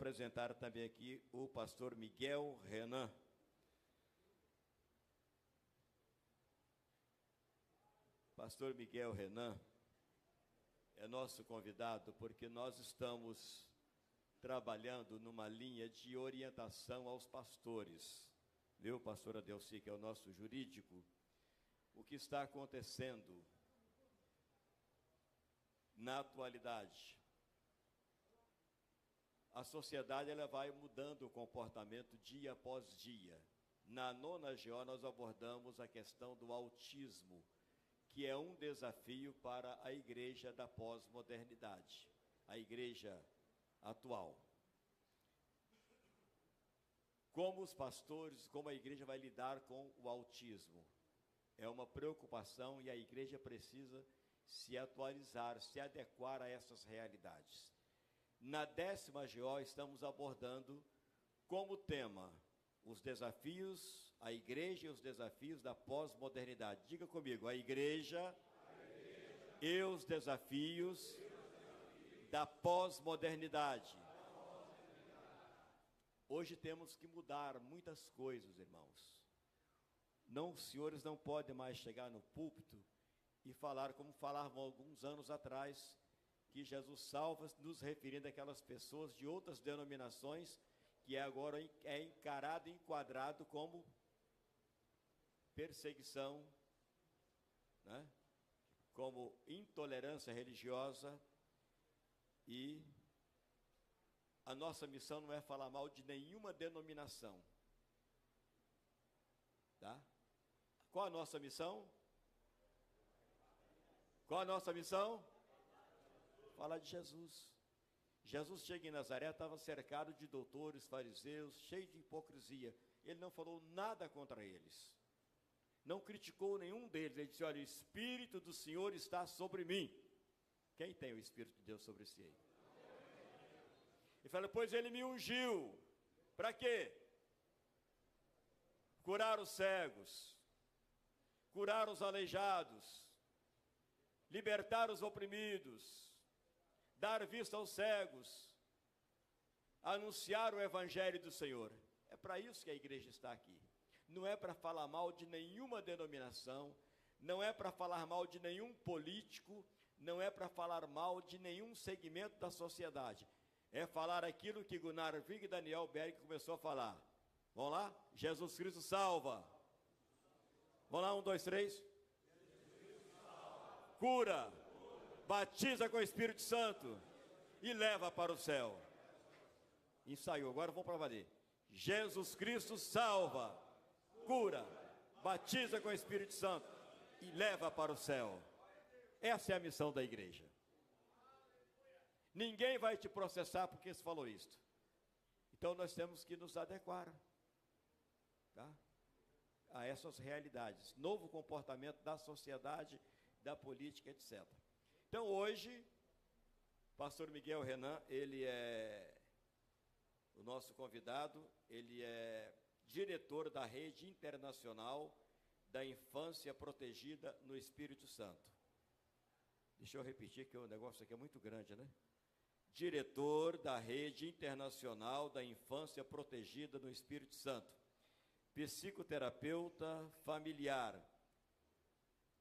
apresentar também aqui o pastor Miguel Renan. Pastor Miguel Renan é nosso convidado porque nós estamos trabalhando numa linha de orientação aos pastores. Viu, pastor Adelci, que é o nosso jurídico? O que está acontecendo na atualidade? A sociedade ela vai mudando o comportamento dia após dia. Na 9ª GO nós abordamos a questão do autismo, que é um desafio para a igreja da pós-modernidade, a igreja atual. Como os pastores, como a igreja vai lidar com o autismo? É uma preocupação e a igreja precisa se atualizar, se adequar a essas realidades. Na 10ª GO estamos abordando como tema os desafios, a igreja e os desafios da pós-modernidade. Diga comigo, a igreja e os desafios da pós-modernidade. Hoje temos que mudar muitas coisas, irmãos. Não, os senhores não podem mais chegar no púlpito e falar como falavam alguns anos atrás, que Jesus salva, nos referindo àquelas pessoas de outras denominações, que agora é encarado e enquadrado como perseguição, né? Como intolerância religiosa, e a nossa missão não é falar mal de nenhuma denominação, tá? Qual a nossa missão? Qual a nossa missão? Falar de Jesus. Jesus chega em Nazaré, estava cercado de doutores, fariseus, cheio de hipocrisia. Ele não falou nada contra eles. Não criticou nenhum deles. Ele disse, olha, o Espírito do Senhor está sobre mim. Quem tem o Espírito de Deus sobre si? Ele fala, pois ele me ungiu. Para quê? Curar os cegos, curar os aleijados, libertar os oprimidos, dar vista aos cegos, anunciar o evangelho do Senhor. É para isso que a igreja está aqui. Não é para falar mal de nenhuma denominação, não é para falar mal de nenhum político, não é para falar mal de nenhum segmento da sociedade. É falar aquilo que Gunnar Vig e Daniel Berg começou a falar. Vamos lá? Jesus Cristo salva. Vamos lá, 1, 2, 3. Cura, batiza com o Espírito Santo e leva para o céu. Ensaiou, agora vamos para valer. Jesus Cristo salva, cura, batiza com o Espírito Santo e leva para o céu. Essa é a missão da igreja. Ninguém vai te processar porque você falou isto. Então nós temos que nos adequar, tá, a essas realidades. Novo comportamento da sociedade, da política, etc. Então hoje, pastor Miguel Renan, ele é o nosso convidado, ele é diretor da Rede Internacional da Infância Protegida no Espírito Santo. Deixa eu repetir que o negócio aqui é muito grande, né? Diretor da Rede Internacional da Infância Protegida no Espírito Santo. Psicoterapeuta familiar,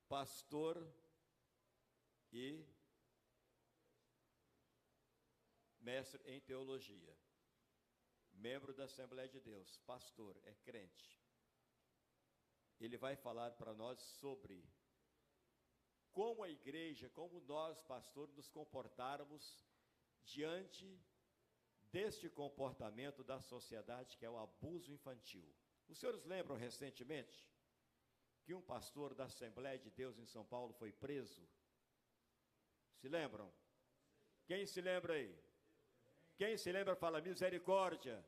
pastor e mestre em teologia, membro da Assembleia de Deus, pastor, é crente. Ele vai falar para nós sobre como a igreja, como nós, pastores, nos comportarmos diante deste comportamento da sociedade que é o abuso infantil. Os senhores lembram recentemente que um pastor da Assembleia de Deus em São Paulo foi preso? Se lembram? Quem se lembra aí? Quem se lembra fala misericórdia.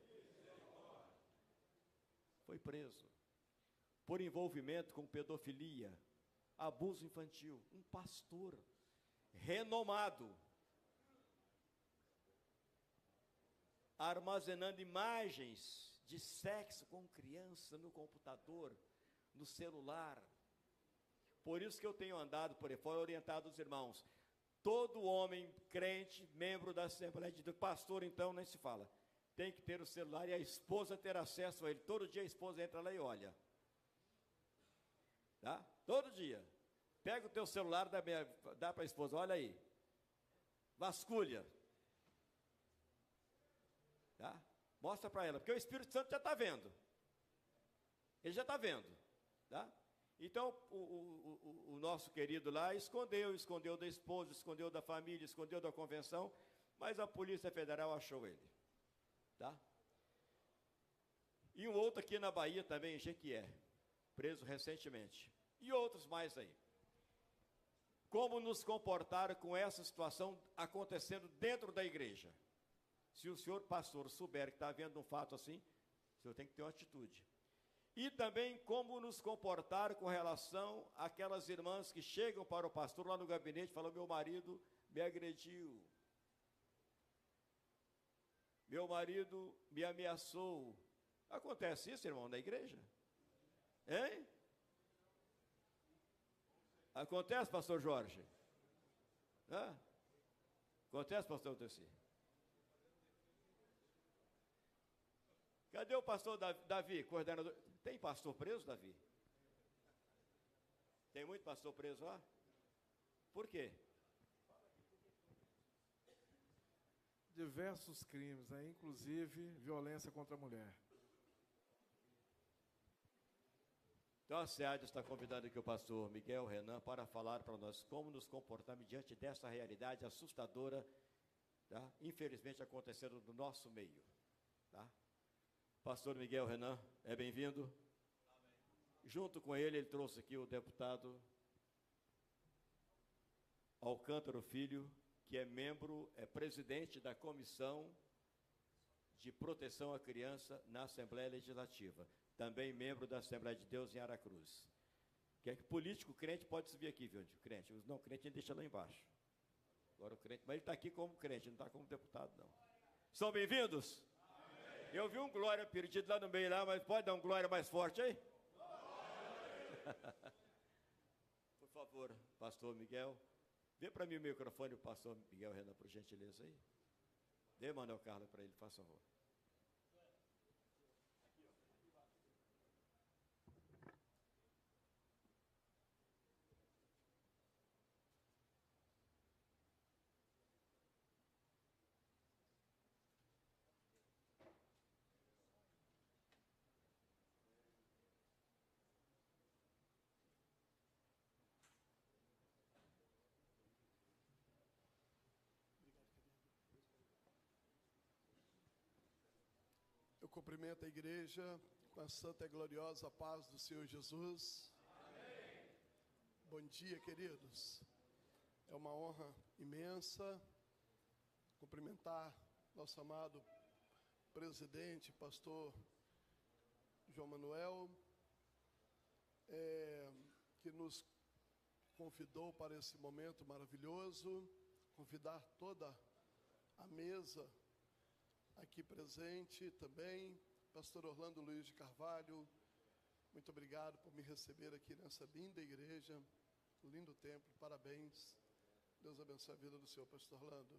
Foi preso por envolvimento com pedofilia, abuso infantil. Um pastor renomado, armazenando imagens de sexo com criança no computador, no celular. Por isso que eu tenho andado por aí fora, orientado os irmãos. Todo homem crente, membro da Assembleia de Deus, pastor então nem se fala, tem que ter o celular e a esposa ter acesso a ele. Todo dia a esposa entra lá e olha. Tá? Todo dia. Pega o teu celular, dá para a esposa, olha aí. Vasculha. Tá? Mostra para ela, porque o Espírito Santo já está vendo. Ele já está vendo. Tá? Então, o nosso querido lá escondeu da esposa, escondeu da família, escondeu da convenção, mas a Polícia Federal achou ele. Tá? E um outro aqui na Bahia também, em Jequié, preso recentemente. E outros mais aí. Como nos comportar com essa situação acontecendo dentro da igreja? Se o senhor pastor souber que está havendo um fato assim, o senhor tem que ter uma atitude. E também como nos comportar com relação àquelas irmãs que chegam para o pastor lá no gabinete e falam: meu marido me agrediu, meu marido me ameaçou. Acontece isso, irmão, na igreja? Hein? Acontece, pastor Jorge? Hã? Acontece, pastor Tessi? Cadê o pastor Davi, coordenador? Tem pastor preso, Davi? Tem muito pastor preso lá? Por quê? Diversos crimes, né? Inclusive violência contra a mulher. Então a SEAD está convidando aqui o pastor Miguel Renan para falar para nós como nos comportar diante dessa realidade assustadora, tá? Infelizmente acontecendo no nosso meio. Tá? Pastor Miguel Renan, é bem-vindo. Junto com ele trouxe aqui o deputado Alcântara Filho, que é presidente da Comissão de Proteção à Criança na Assembleia Legislativa. Também membro da Assembleia de Deus em Aracruz. Que é que político crente pode subir aqui, viu? Crente. Os não crentes ele deixa lá embaixo. Agora o crente, mas ele está aqui como crente, não está como deputado, não. São bem-vindos? Amém. Eu vi um glória perdido lá no meio, lá, mas pode dar um glória mais forte aí? Por favor, pastor Miguel. Dê para mim o microfone, o pastor Miguel Renan, por gentileza aí. Dê, Manuel Carlos, para ele, por favor. Cumprimento a igreja com a santa e gloriosa paz do Senhor Jesus. Amém. Bom dia, queridos. É uma honra imensa cumprimentar nosso amado presidente, pastor João Manuel, que nos convidou para esse momento maravilhoso, convidar toda a mesa aqui presente também, pastor Orlando Luiz de Carvalho, muito obrigado por me receber aqui nessa linda igreja, lindo templo, parabéns, Deus abençoe a vida do senhor, pastor Orlando.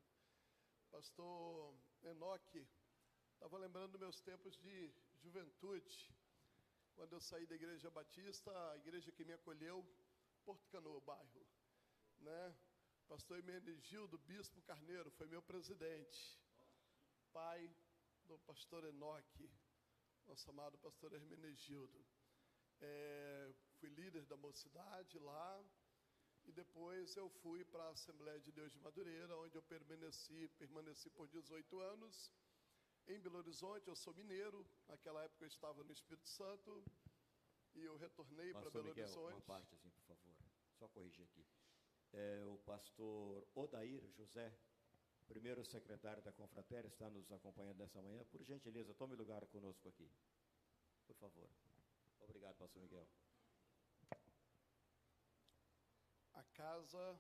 Pastor Enoque, estava lembrando meus tempos de juventude, quando eu saí da igreja batista, a igreja que me acolheu, Porto Canoa, bairro, né? Pastor Hermenegildo Bispo Carneiro foi meu presidente, pai do pastor Enoque, nosso amado pastor Hermenegildo. Fui líder da mocidade lá, e depois eu fui para a Assembleia de Deus de Madureira, onde eu permaneci por 18 anos. Em Belo Horizonte, eu sou mineiro, naquela época eu estava no Espírito Santo, e eu retornei para Belo Horizonte. Uma parte assim, por favor, só corrigir aqui. O pastor Odair José, primeiro secretário da Confraterna, está nos acompanhando nessa manhã. Por gentileza, tome lugar conosco aqui. Por favor. Obrigado, pastor Miguel. A casa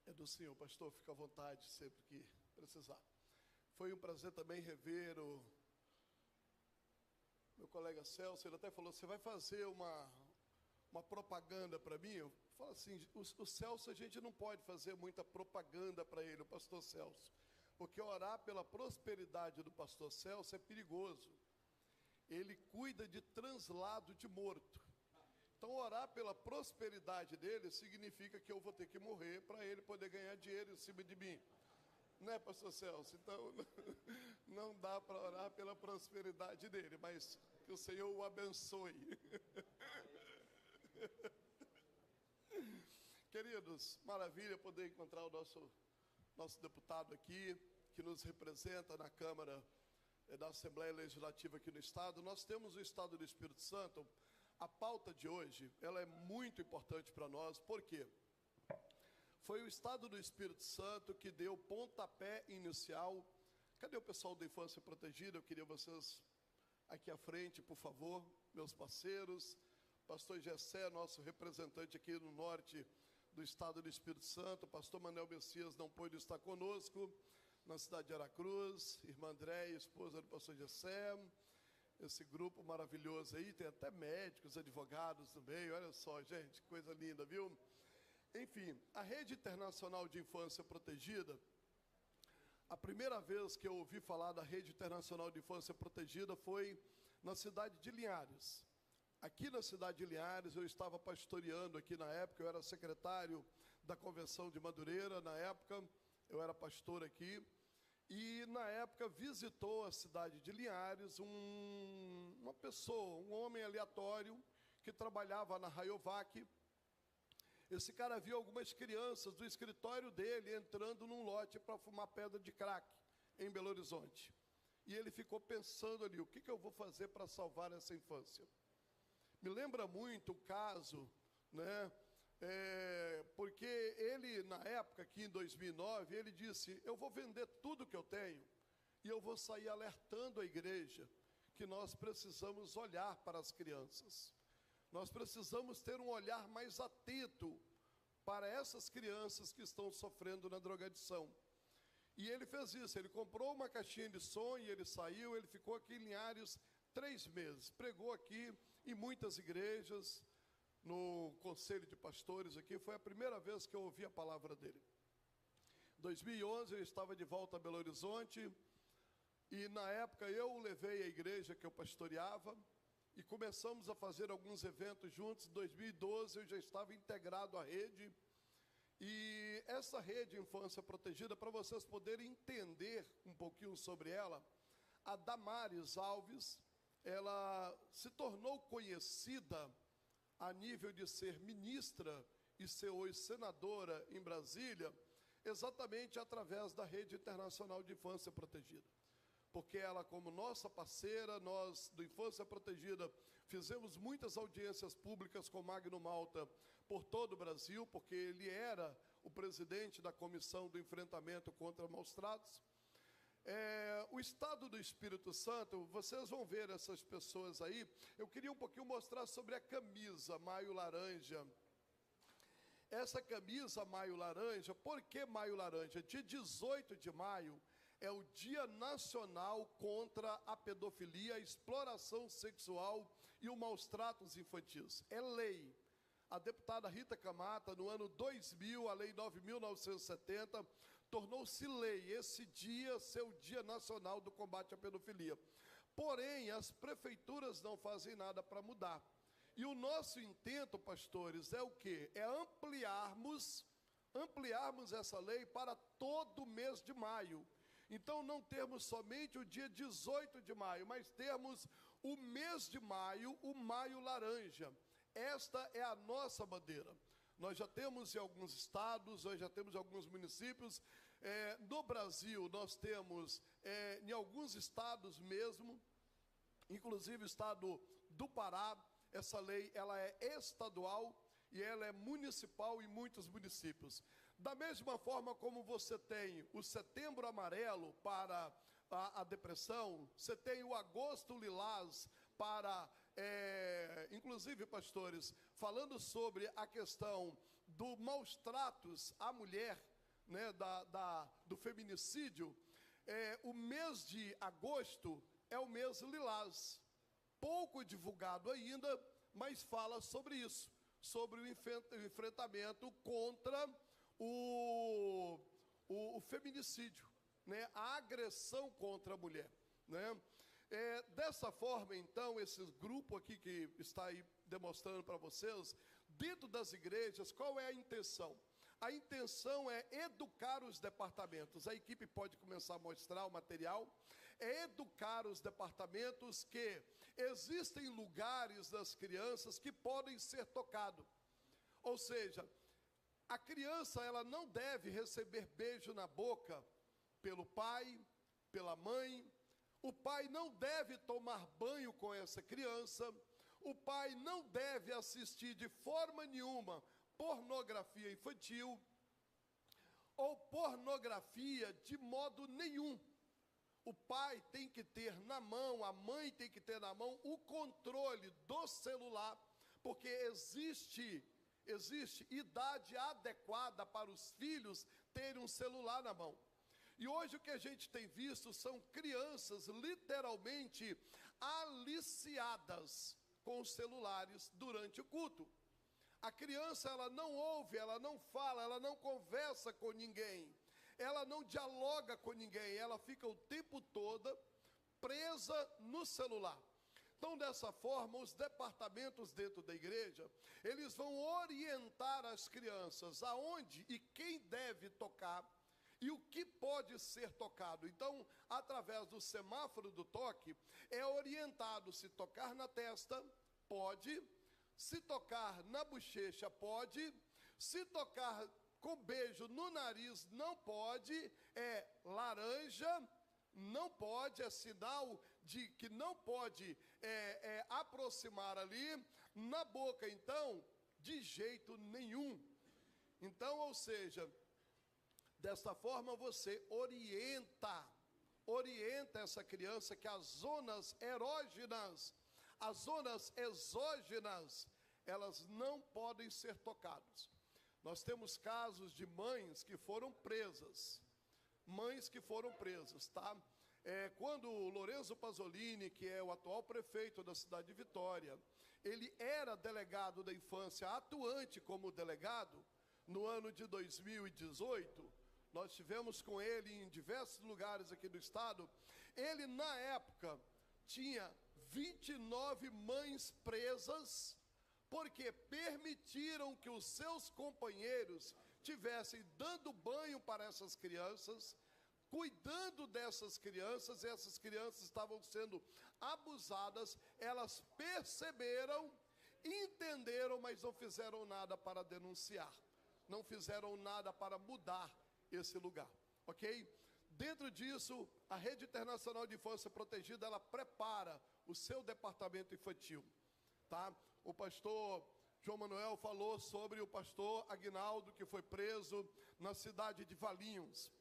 é do senhor, pastor, fica à vontade sempre que precisar. Foi um prazer também rever o meu colega Celso. Ele até falou: você vai fazer uma propaganda para mim? Eu falo assim, o Celso, a gente não pode fazer muita propaganda para ele, o pastor Celso, Porque orar pela prosperidade do pastor Celso é perigoso. Ele cuida de translado de morto. Então, orar pela prosperidade dele significa que eu vou ter que morrer para ele poder ganhar dinheiro em cima de mim. Né, pastor Celso? Então, não dá para orar pela prosperidade dele, mas que o Senhor o abençoe. Queridos, maravilha poder encontrar o nosso deputado aqui, que nos representa na Câmara da Assembleia Legislativa aqui no Estado. Nós temos o Estado do Espírito Santo. A pauta de hoje, ela é muito importante para nós, por quê? Foi o Estado do Espírito Santo que deu pontapé inicial. Cadê o pessoal da Infância Protegida? Eu queria vocês aqui à frente, por favor, meus parceiros. Pastor Gessé, nosso representante aqui no norte do Estado do Espírito Santo. Pastor Manuel Messias não pôde estar conosco na cidade de Aracruz. Irmã Andréia, esposa do pastor Gessé. Esse grupo maravilhoso aí, tem até médicos, advogados também. Olha só, gente, coisa linda, viu? Enfim, a Rede Internacional de Infância Protegida, a primeira vez que eu ouvi falar da Rede Internacional de Infância Protegida foi na cidade de Linhares. Aqui na cidade de Linhares, eu estava pastoreando aqui na época, eu era secretário da Convenção de Madureira, na época, eu era pastor aqui, e na época visitou a cidade de Linhares uma pessoa, um homem aleatório, que trabalhava na Rayovac. Esse cara viu algumas crianças do escritório dele entrando num lote para fumar pedra de crack em Belo Horizonte. E ele ficou pensando ali, o que eu vou fazer para salvar essa infância? Me lembra muito o caso, né? Porque ele, na época, aqui em 2009, ele disse, eu vou vender tudo que eu tenho e eu vou sair alertando a igreja que nós precisamos olhar para as crianças. Nós precisamos ter um olhar mais atento para essas crianças que estão sofrendo na drogadição. E ele fez isso, ele comprou uma caixinha de som e ele saiu, ele ficou aqui em Linhares 3 meses, pregou aqui em muitas igrejas, no Conselho de Pastores aqui, foi a primeira vez que eu ouvi a palavra dele. Em 2011 eu estava de volta a Belo Horizonte, e na época eu levei a igreja que eu pastoreava, e começamos a fazer alguns eventos juntos. Em 2012 eu já estava integrado à rede, e essa rede Infância Protegida, para vocês poderem entender um pouquinho sobre ela, a Damares Alves, ela se tornou conhecida a nível de ser ministra e ser hoje senadora em Brasília, exatamente através da Rede Internacional de Infância Protegida. Porque ela, como nossa parceira, nós do Infância Protegida fizemos muitas audiências públicas com Magno Malta por todo o Brasil, porque ele era o presidente da Comissão do Enfrentamento contra Maus Tratos. O Estado do Espírito Santo, vocês vão ver essas pessoas aí. Eu queria um pouquinho mostrar sobre a camisa Maio Laranja. Essa camisa Maio Laranja, por que Maio Laranja? Dia 18 de maio é o Dia Nacional contra a Pedofilia, a exploração sexual e os maus tratos infantis. É lei. A deputada Rita Camata, no ano 2000, a Lei 9.970, tornou-se lei esse dia ser o Dia Nacional do Combate à Pedofilia. Porém, as prefeituras não fazem nada para mudar. E o nosso intento, pastores, é o quê? É ampliarmos essa lei para todo mês de maio. Então, não termos somente o dia 18 de maio, mas termos o mês de maio, o Maio Laranja. Esta é a nossa bandeira. Nós já temos em alguns estados, nós já temos em alguns municípios. No Brasil, nós temos em alguns estados mesmo, inclusive o estado do Pará, essa lei ela é estadual e ela é municipal em muitos municípios. Da mesma forma como você tem o Setembro Amarelo para a depressão, você tem o Agosto Lilás para... inclusive, pastores, falando sobre a questão do maus tratos à mulher, né, do feminicídio, o mês de agosto é o mês lilás, pouco divulgado ainda, mas fala sobre isso, sobre o enfrentamento contra o feminicídio. né, a agressão contra a mulher, né? Dessa forma, então, esse grupo aqui que está aí demonstrando para vocês, dentro das igrejas, qual é a intenção? A intenção é educar os departamentos. A equipe pode começar a mostrar o material. É educar os departamentos que existem lugares das crianças que podem ser tocados. Ou seja, a criança ela não deve receber beijo na boca pelo pai, pela mãe. O pai não deve tomar banho com essa criança. O pai não deve assistir de forma nenhuma pornografia infantil ou pornografia de modo nenhum. O pai tem que ter na mão, a mãe tem que ter na mão o controle do celular, porque existe idade adequada para os filhos terem um celular na mão. E hoje o que a gente tem visto são crianças literalmente aliciadas com os celulares durante o culto. A criança, ela não ouve, ela não fala, ela não conversa com ninguém. Ela não dialoga com ninguém, ela fica o tempo todo presa no celular. Então, dessa forma, os departamentos dentro da igreja, eles vão orientar as crianças aonde e quem deve tocar e o que pode ser tocado. Então, através do semáforo do toque, é orientado se tocar na testa, pode, se tocar na bochecha, pode, se tocar com beijo no nariz, não pode, é laranja, não pode, é sinal de que não pode aproximar ali, na boca, então, de jeito nenhum. Então, ou seja, desta forma você orienta essa criança que as zonas erógenas, as zonas exógenas, elas não podem ser tocadas. Nós temos casos de mães que foram presas, tá? Quando o Lorenzo Pasolini, que é o atual prefeito da cidade de Vitória, ele era delegado da infância, atuante como delegado, no ano de 2018, nós tivemos com ele em diversos lugares aqui do estado. Ele, na época, tinha 29 mães presas, porque permitiram que os seus companheiros tivessem dando banho para essas crianças, cuidando dessas crianças, e essas crianças estavam sendo abusadas. Elas perceberam, entenderam, mas não fizeram nada para denunciar, não fizeram nada para mudar esse lugar, ok? Dentro disso, a Rede Internacional de Infância Protegida, ela prepara o seu departamento infantil, tá? O pastor João Manuel falou sobre o pastor Aguinaldo, que foi preso na cidade de Valinhos.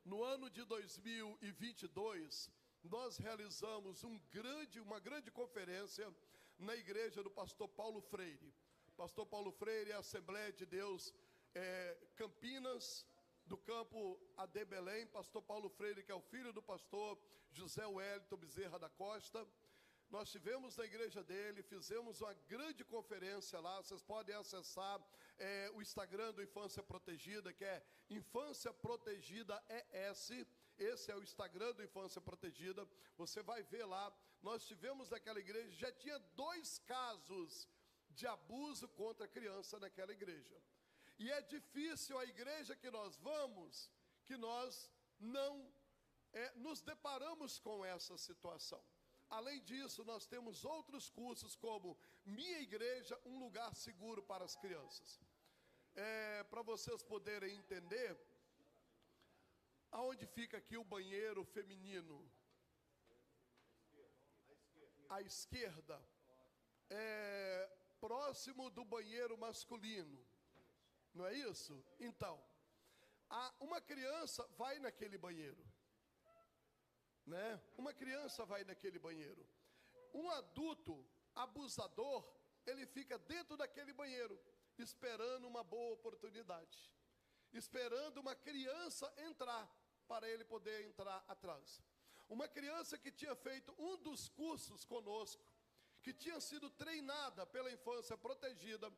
No ano de 2022, nós realizamos uma grande conferência na igreja do pastor Paulo Freire. Pastor Paulo Freire é a Assembleia de Deus Campinas, do campo AD Belém. Pastor Paulo Freire, que é o filho do pastor José Wellington Bezerra da Costa. Nós tivemos na igreja dele, fizemos uma grande conferência lá. Vocês podem acessar o Instagram do Infância Protegida, que é Infância Protegida ES. Esse é o Instagram do Infância Protegida. Você vai ver lá. Nós tivemos naquela igreja, já tinha 2 casos de abuso contra criança naquela igreja. E é difícil a igreja que nós vamos, que nós não nos deparamos com essa situação. Além disso, nós temos outros cursos como Minha Igreja, um lugar seguro para as crianças. Para vocês poderem entender, aonde fica aqui o banheiro feminino? À esquerda. Próximo do banheiro masculino. Não é isso? Então, uma criança vai naquele banheiro, né? Uma criança vai naquele banheiro. Um adulto abusador, ele fica dentro daquele banheiro, esperando uma boa oportunidade, esperando uma criança entrar, para ele poder entrar atrás. Uma criança que tinha feito um dos cursos conosco, que tinha sido treinada pela Infância Protegida,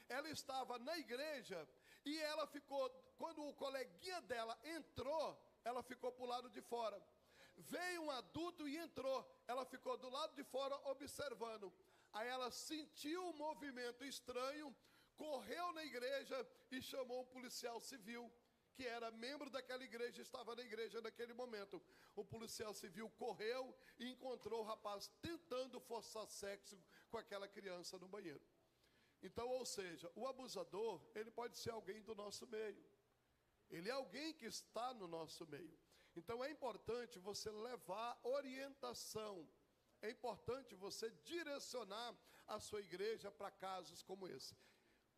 ela estava na igreja e ela ficou, quando o coleguinha dela entrou, ela ficou para o lado de fora. Veio um adulto e entrou, ela ficou do lado de fora observando. Aí ela sentiu um movimento estranho, correu na igreja e chamou um policial civil, que era membro daquela igreja, estava na igreja naquele momento. O policial civil correu e encontrou o rapaz tentando forçar sexo com aquela criança no banheiro. Então, ou seja, o abusador, ele pode ser alguém do nosso meio. Ele é alguém que está no nosso meio. Então, é importante você levar orientação. É importante você direcionar a sua igreja para casos como esse.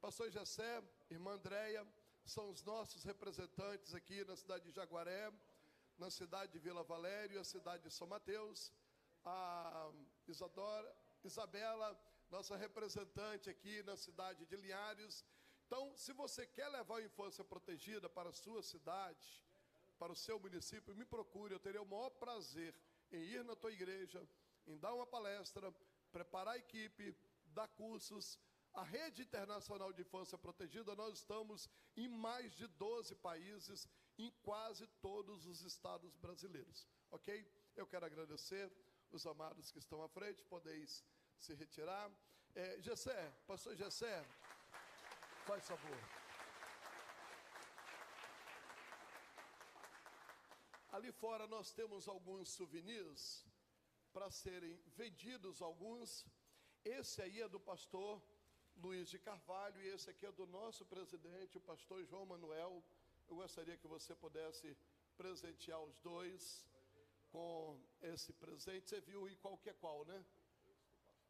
Pastor Gessé, irmã Andréia, são os nossos representantes aqui na cidade de Jaguaré, na cidade de Vila Valério, a cidade de São Mateus. A Isabela, nossa representante aqui na cidade de Linhares. Então, se você quer levar a infância protegida para a sua cidade, para o seu município, me procure, eu terei o maior prazer em ir na tua igreja, em dar uma palestra, preparar a equipe, dar cursos. A Rede Internacional de Infância Protegida, nós estamos em mais de 12 países, em quase todos os estados brasileiros, ok? Eu quero agradecer os amados que estão à frente, podeis se retirar. Gessé, pastor Gessé, faz favor. Ali fora nós temos alguns souvenirs para serem vendidos, alguns. Esse aí é do pastor Luiz de Carvalho e esse aqui é do nosso presidente, o pastor João Manuel. Eu gostaria que você pudesse presentear os dois com esse presente. Você viu em qualquer qual, né?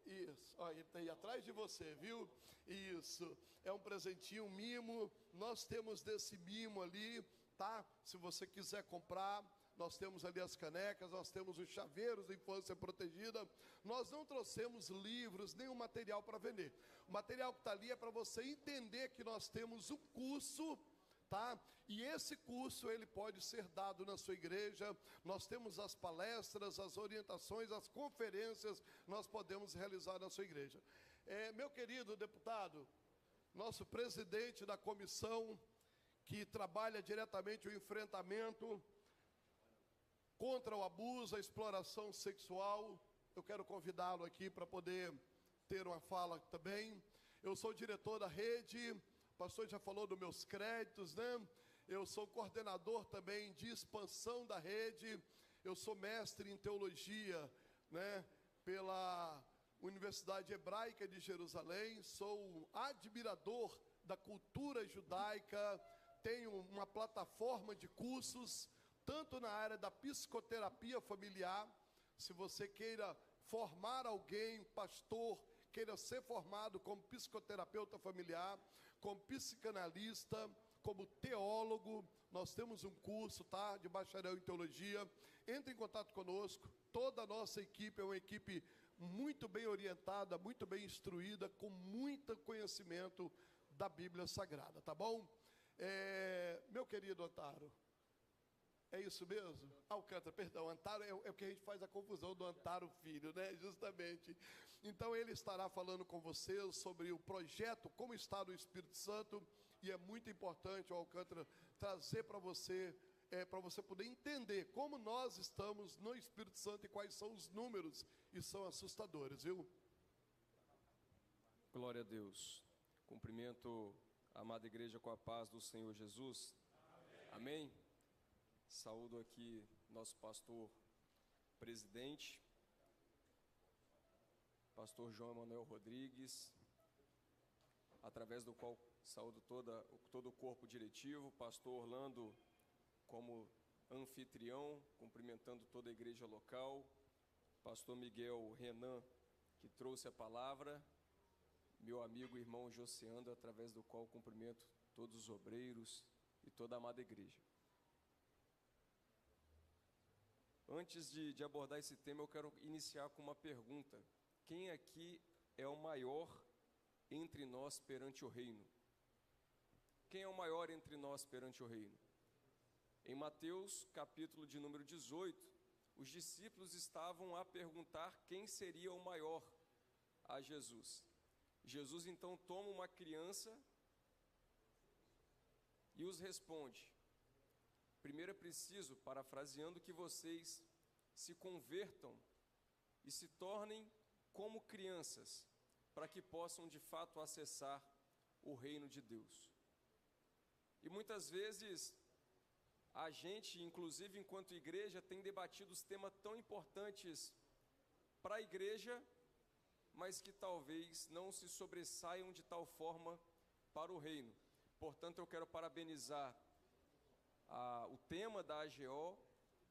Isso, ó, ele está aí atrás de você, viu? Isso, é um presentinho, um mimo. Nós temos desse mimo ali, tá? Se você quiser comprar, nós temos ali as canecas, nós temos os chaveiros de infância protegida. Nós não trouxemos livros, nem um material para vender. O material que está ali é para você entender que nós temos um curso, tá? E esse curso, ele pode ser dado na sua igreja. Nós temos as palestras, as orientações, as conferências, nós podemos realizar na sua igreja. Meu querido deputado, nosso presidente da comissão, que trabalha diretamente o enfrentamento contra o abuso, a exploração sexual, eu quero convidá-lo aqui para poder ter uma fala também. Eu sou diretor da rede, o pastor já falou dos meus créditos, né? Eu sou coordenador também de expansão da rede, eu sou mestre em teologia, né? Pela Universidade Hebraica de Jerusalém, sou um admirador da cultura judaica, tenho uma plataforma de cursos, tanto na área da psicoterapia familiar. Se você queira formar alguém, pastor, queira ser formado como psicoterapeuta familiar, como psicanalista, como teólogo, nós temos um curso, tá, de bacharel em teologia. Entre em contato conosco. Toda a nossa equipe é uma equipe muito bem orientada, muito bem instruída, com muito conhecimento da Bíblia Sagrada, tá bom? Meu querido Antaro, é isso mesmo? Alcântara, perdão, Antaro é o que a gente faz a confusão do Antaro Filho, né? Justamente. Então ele estará falando com vocês sobre o projeto Como Está no Espírito Santo, e é muito importante o Alcântara trazer para você poder entender como nós estamos no Espírito Santo e quais são os números, e são assustadores, viu? Glória a Deus. Cumprimento a amada igreja com a paz do Senhor Jesus. Amém? Amém? Saúdo aqui nosso pastor presidente, pastor João Emanuel Rodrigues, através do qual saúdo todo o corpo diretivo, pastor Orlando como anfitrião, cumprimentando toda a igreja local, pastor Miguel Renan, que trouxe a palavra, meu amigo e irmão Josiando, através do qual cumprimento todos os obreiros e toda a amada igreja. Antes de abordar esse tema, eu quero iniciar com uma pergunta. Quem aqui é o maior entre nós perante o reino? Quem é o maior entre nós perante o reino? Em Mateus, capítulo de número 18, os discípulos estavam a perguntar quem seria o maior a Jesus. Jesus, então, toma uma criança e os responde: primeiro é preciso, parafraseando, que vocês se convertam e se tornem como crianças, para que possam de fato acessar o reino de Deus. E muitas vezes a gente, inclusive enquanto igreja, tem debatido os temas tão importantes para a igreja, mas que talvez não se sobressaiam de tal forma para o reino. Portanto, eu quero parabenizar o tema da AGO,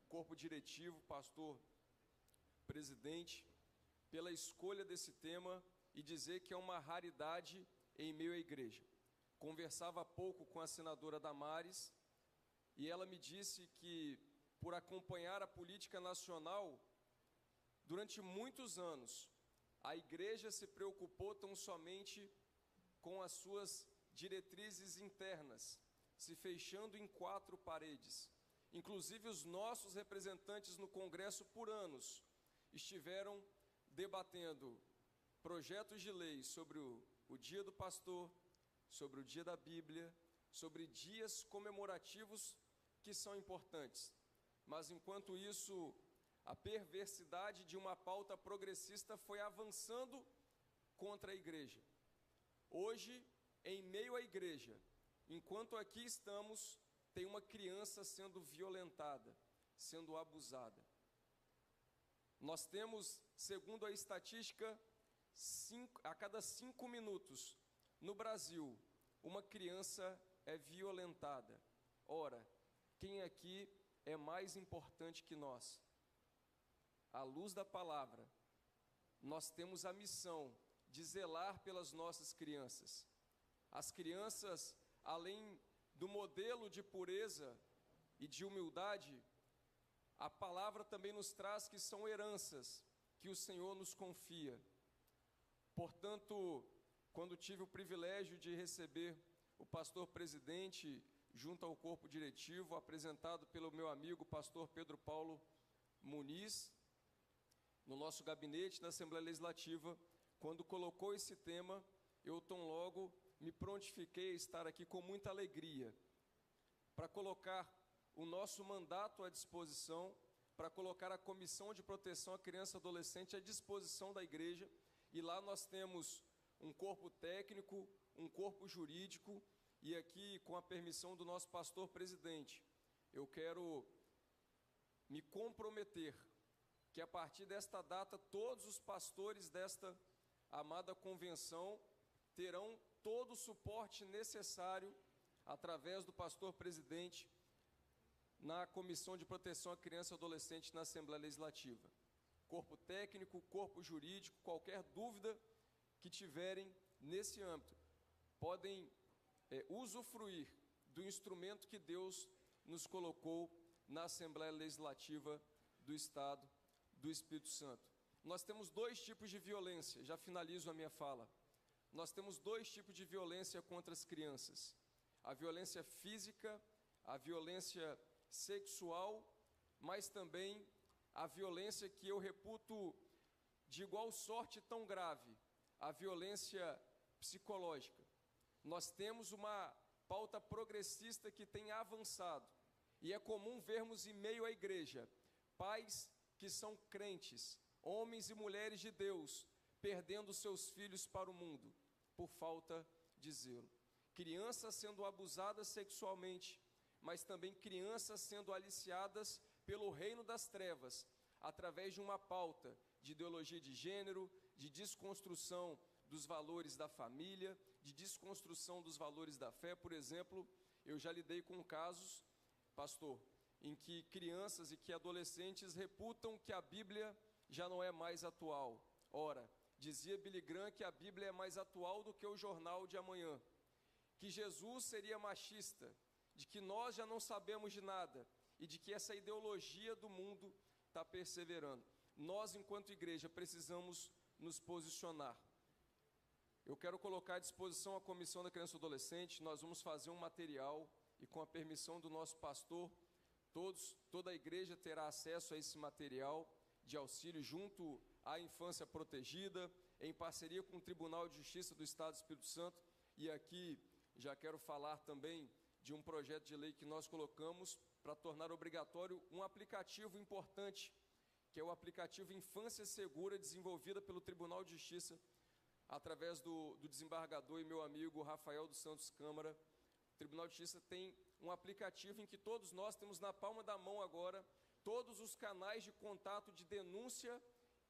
corpo diretivo, pastor presidente, pela escolha desse tema e dizer que é uma raridade em meio à igreja. Conversava há pouco com a senadora Damares e ela me disse que, por acompanhar a política nacional, durante muitos anos, a igreja se preocupou tão somente com as suas diretrizes internas, se fechando em 4 paredes. Inclusive, os nossos representantes no Congresso, por anos, estiveram debatendo projetos de lei sobre o Dia do Pastor, sobre o Dia da Bíblia, sobre dias comemorativos que são importantes. Mas, enquanto isso, a perversidade de uma pauta progressista foi avançando contra a igreja. Hoje, em meio à igreja, enquanto aqui estamos, tem uma criança sendo violentada, sendo abusada. Nós temos, segundo a estatística, a cada 5 minutos, no Brasil, uma criança é violentada. Ora, quem aqui é mais importante que nós? À luz da palavra, nós temos a missão de zelar pelas nossas crianças. As crianças, além do modelo de pureza e de humildade, a palavra também nos traz que são heranças que o Senhor nos confia. Portanto, quando tive o privilégio de receber o pastor presidente junto ao corpo diretivo, apresentado pelo meu amigo pastor Pedro Paulo Muniz, no nosso gabinete da Assembleia Legislativa, quando colocou esse tema, eu tão logo me prontifiquei a estar aqui com muita alegria, para colocar o nosso mandato à disposição, para colocar a Comissão de Proteção à Criança e Adolescente à disposição da igreja, e lá nós temos um corpo técnico, um corpo jurídico, e aqui, com a permissão do nosso pastor presidente, eu quero me comprometer que a partir desta data, todos os pastores desta amada convenção terão todo o suporte necessário, através do pastor presidente, na Comissão de Proteção à Criança e Adolescente na Assembleia Legislativa. Corpo técnico, corpo jurídico, qualquer dúvida que tiverem nesse âmbito, podem usufruir do instrumento que Deus nos colocou na Assembleia Legislativa do Estado do Espírito Santo. Nós temos 2 tipos de violência, já finalizo a minha fala. Nós temos 2 tipos de violência contra as crianças: a violência física, a violência sexual, mas também a violência que eu reputo de igual sorte tão grave, a violência psicológica. Nós temos uma pauta progressista que tem avançado, e é comum vermos em meio à igreja pais que são crentes, homens e mulheres de Deus, perdendo seus filhos para o mundo, por falta de zelo. Crianças sendo abusadas sexualmente, mas também crianças sendo aliciadas pelo reino das trevas, através de uma pauta de ideologia de gênero, de desconstrução dos valores da família, de desconstrução dos valores da fé. Por exemplo, eu já lidei com casos, pastor, em que crianças e que adolescentes reputam que a Bíblia já não é mais atual. Ora, dizia Billy Graham que a Bíblia é mais atual do que o jornal de amanhã, que Jesus seria machista, de que nós já não sabemos de nada e de que essa ideologia do mundo está perseverando. Nós, enquanto igreja, precisamos nos posicionar. Eu quero colocar à disposição a Comissão da Criança e Adolescente. Nós vamos fazer um material e, com a permissão do nosso pastor, toda a igreja terá acesso a esse material de auxílio junto à infância protegida, em parceria com o Tribunal de Justiça do Estado do Espírito Santo. E aqui já quero falar também de um projeto de lei que nós colocamos para tornar obrigatório um aplicativo importante, que é o aplicativo Infância Segura, desenvolvida pelo Tribunal de Justiça, através do desembargador e meu amigo Rafael dos Santos Câmara. O Tribunal de Justiça tem um aplicativo em que todos nós temos na palma da mão agora todos os canais de contato, de denúncia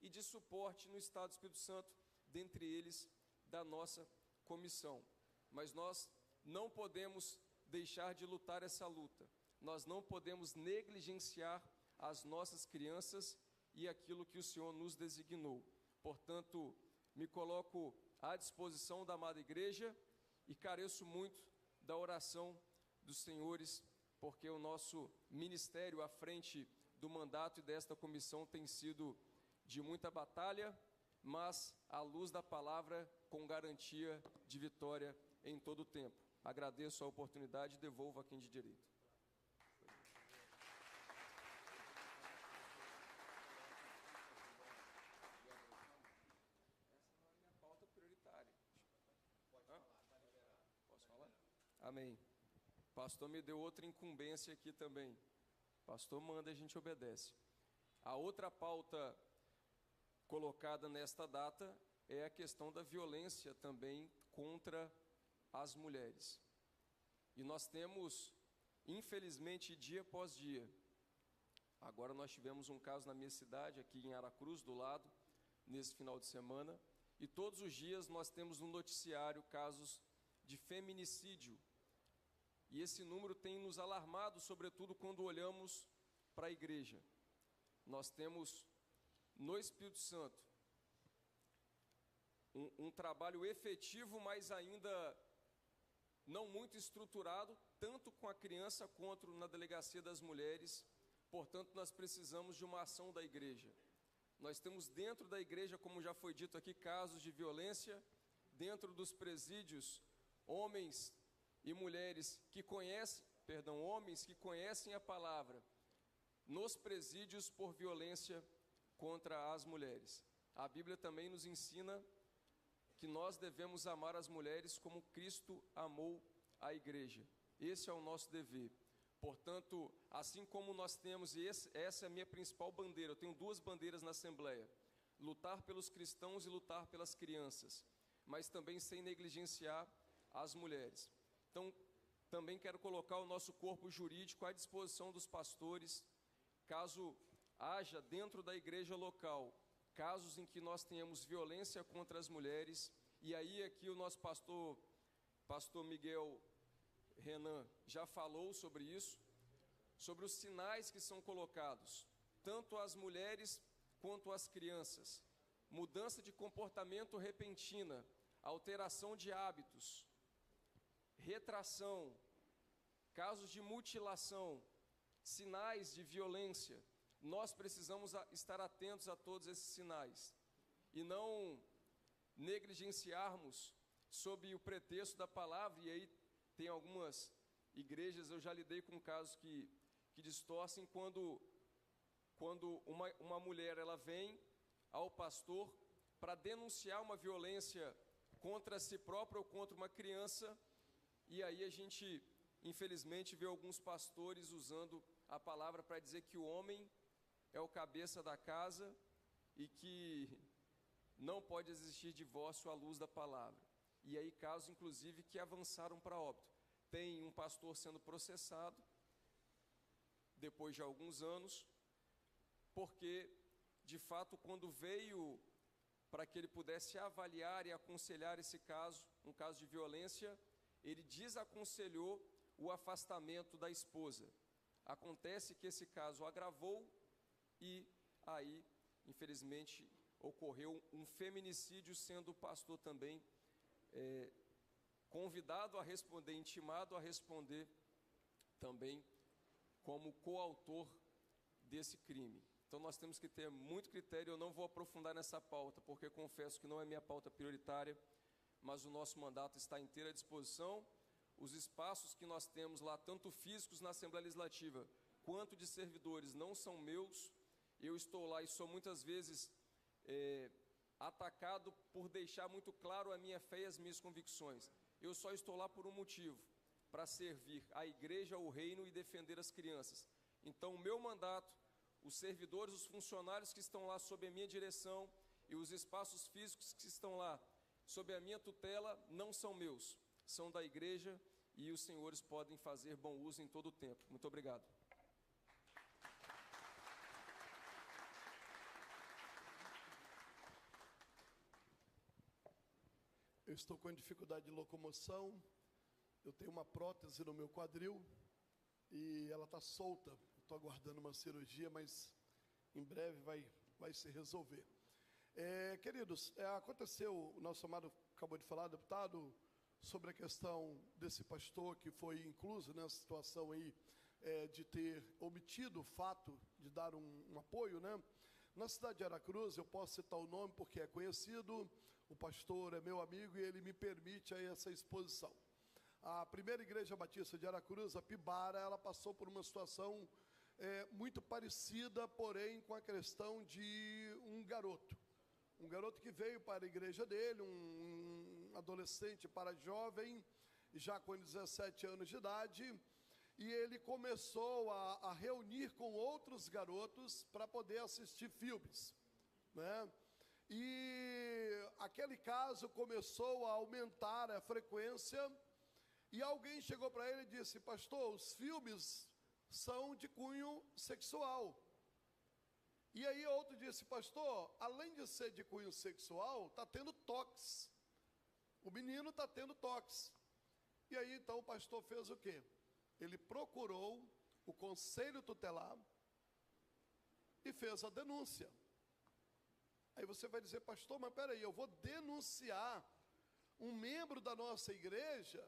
e de suporte no Estado do Espírito Santo, dentre eles da nossa comissão. Mas nós não podemos deixar de lutar essa luta. Nós não podemos negligenciar as nossas crianças e aquilo que o Senhor nos designou. Portanto, me coloco à disposição da amada igreja e careço muito da oração dos senhores, porque o nosso ministério à frente do mandato e desta comissão tem sido de muita batalha, mas à luz da palavra, com garantia de vitória em todo o tempo. Agradeço a oportunidade e devolvo a quem de direito. Amém. Pastor me deu outra incumbência aqui também. Pastor manda, a gente obedece. A outra pauta colocada nesta data é a questão da violência também contra as mulheres. E nós temos, infelizmente, dia após dia. Agora nós tivemos um caso na minha cidade, aqui em Aracruz, do lado, nesse final de semana. E todos os dias nós temos no noticiário casos de feminicídio. E esse número tem nos alarmado, sobretudo quando olhamos para a igreja. Nós temos no Espírito Santo um trabalho efetivo, mas ainda não muito estruturado, tanto com a criança quanto na delegacia das mulheres. Portanto, nós precisamos de uma ação da igreja. Nós temos dentro da igreja, como já foi dito aqui, casos de violência, dentro dos presídios, homens e mulheres que conhecem, homens que conhecem a palavra, nos presídios por violência contra as mulheres. A Bíblia também nos ensina que nós devemos amar as mulheres como Cristo amou a igreja. Esse é o nosso dever. Portanto, assim como nós temos, e essa é a minha principal bandeira, eu tenho duas bandeiras na Assembleia: lutar pelos cristãos e lutar pelas crianças, mas também sem negligenciar as mulheres. Então, também quero colocar o nosso corpo jurídico à disposição dos pastores, caso haja dentro da igreja local casos em que nós tenhamos violência contra as mulheres. E aí aqui o nosso pastor Miguel Renan já falou sobre isso, sobre os sinais que são colocados, tanto às mulheres quanto às crianças: mudança de comportamento repentina, alteração de hábitos, retração, casos de mutilação, sinais de violência. Nós precisamos estar atentos a todos esses sinais e não negligenciarmos sob o pretexto da palavra. E aí tem algumas igrejas, eu já lidei com casos que distorcem, quando uma mulher ela vem ao pastor para denunciar uma violência contra si própria ou contra uma criança. E aí a gente, infelizmente, vê alguns pastores usando a palavra para dizer que o homem é o cabeça da casa e que não pode existir divórcio à luz da palavra. E aí casos, inclusive, que avançaram para óbito. Tem um pastor sendo processado, depois de alguns anos, porque, de fato, quando veio para que ele pudesse avaliar e aconselhar esse caso, um caso de violência, ele desaconselhou o afastamento da esposa. Acontece que esse caso agravou e aí, infelizmente, ocorreu um feminicídio, sendo o pastor também convidado a responder, intimado a responder também como coautor desse crime. Então nós temos que ter muito critério. Eu não vou aprofundar nessa pauta, porque confesso que não é minha pauta prioritária, mas o nosso mandato está inteiro à disposição. Os espaços que nós temos lá, tanto físicos na Assembleia Legislativa, quanto de servidores, não são meus. Eu estou lá e sou muitas vezes atacado por deixar muito claro a minha fé e as minhas convicções. Eu só estou lá por um motivo: para servir a igreja, o reino e defender as crianças. Então, o meu mandato, os servidores, os funcionários que estão lá sob a minha direção e os espaços físicos que estão lá sob a minha tutela não são meus, são da igreja, e os senhores podem fazer bom uso em todo o tempo. Muito obrigado. Eu estou com dificuldade de locomoção, eu tenho uma prótese no meu quadril e ela está solta. Estou aguardando uma cirurgia, mas em breve vai se resolver. Queridos, aconteceu, o nosso amado acabou de falar, deputado, sobre a questão desse pastor que foi incluso nessa situação aí, de ter omitido o fato de dar um apoio, né? Na cidade de Aracruz, eu posso citar o nome porque é conhecido, o pastor é meu amigo e ele me permite aí essa exposição. A primeira igreja batista de Aracruz, a Pibara, ela passou por uma situação muito parecida, porém com a questão de um garoto que veio para a igreja dele, um adolescente para jovem, já com 17 anos de idade, e ele começou a reunir com outros garotos para poder assistir filmes, né? E aquele caso começou a aumentar a frequência, e alguém chegou para ele e disse: pastor, os filmes são de cunho sexual. E aí outro disse: pastor, além de ser de cunho sexual, está tendo toques. O menino está tendo toques. E aí então o pastor fez o quê? Ele procurou o conselho tutelar e fez a denúncia. Aí você vai dizer: pastor, mas peraí, eu vou denunciar um membro da nossa igreja?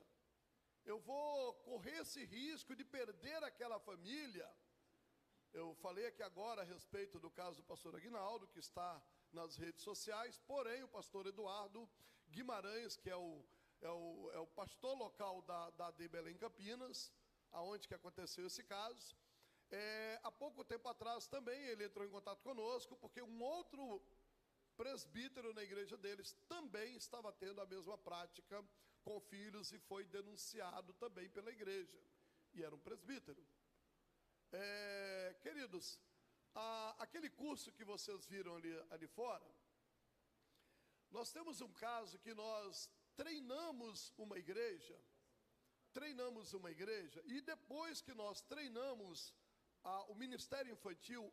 Eu vou correr esse risco de perder aquela família? Eu falei aqui agora a respeito do caso do pastor Aguinaldo, que está nas redes sociais, porém o pastor Eduardo Guimarães, que é o pastor local da de Belém Campinas, aonde que aconteceu esse caso, há pouco tempo atrás também ele entrou em contato conosco, porque um outro presbítero na igreja deles também estava tendo a mesma prática com filhos e foi denunciado também pela igreja, e era um presbítero. Queridos, aquele curso que vocês viram ali fora, nós temos um caso que nós treinamos uma igreja, e depois que nós treinamos o Ministério Infantil,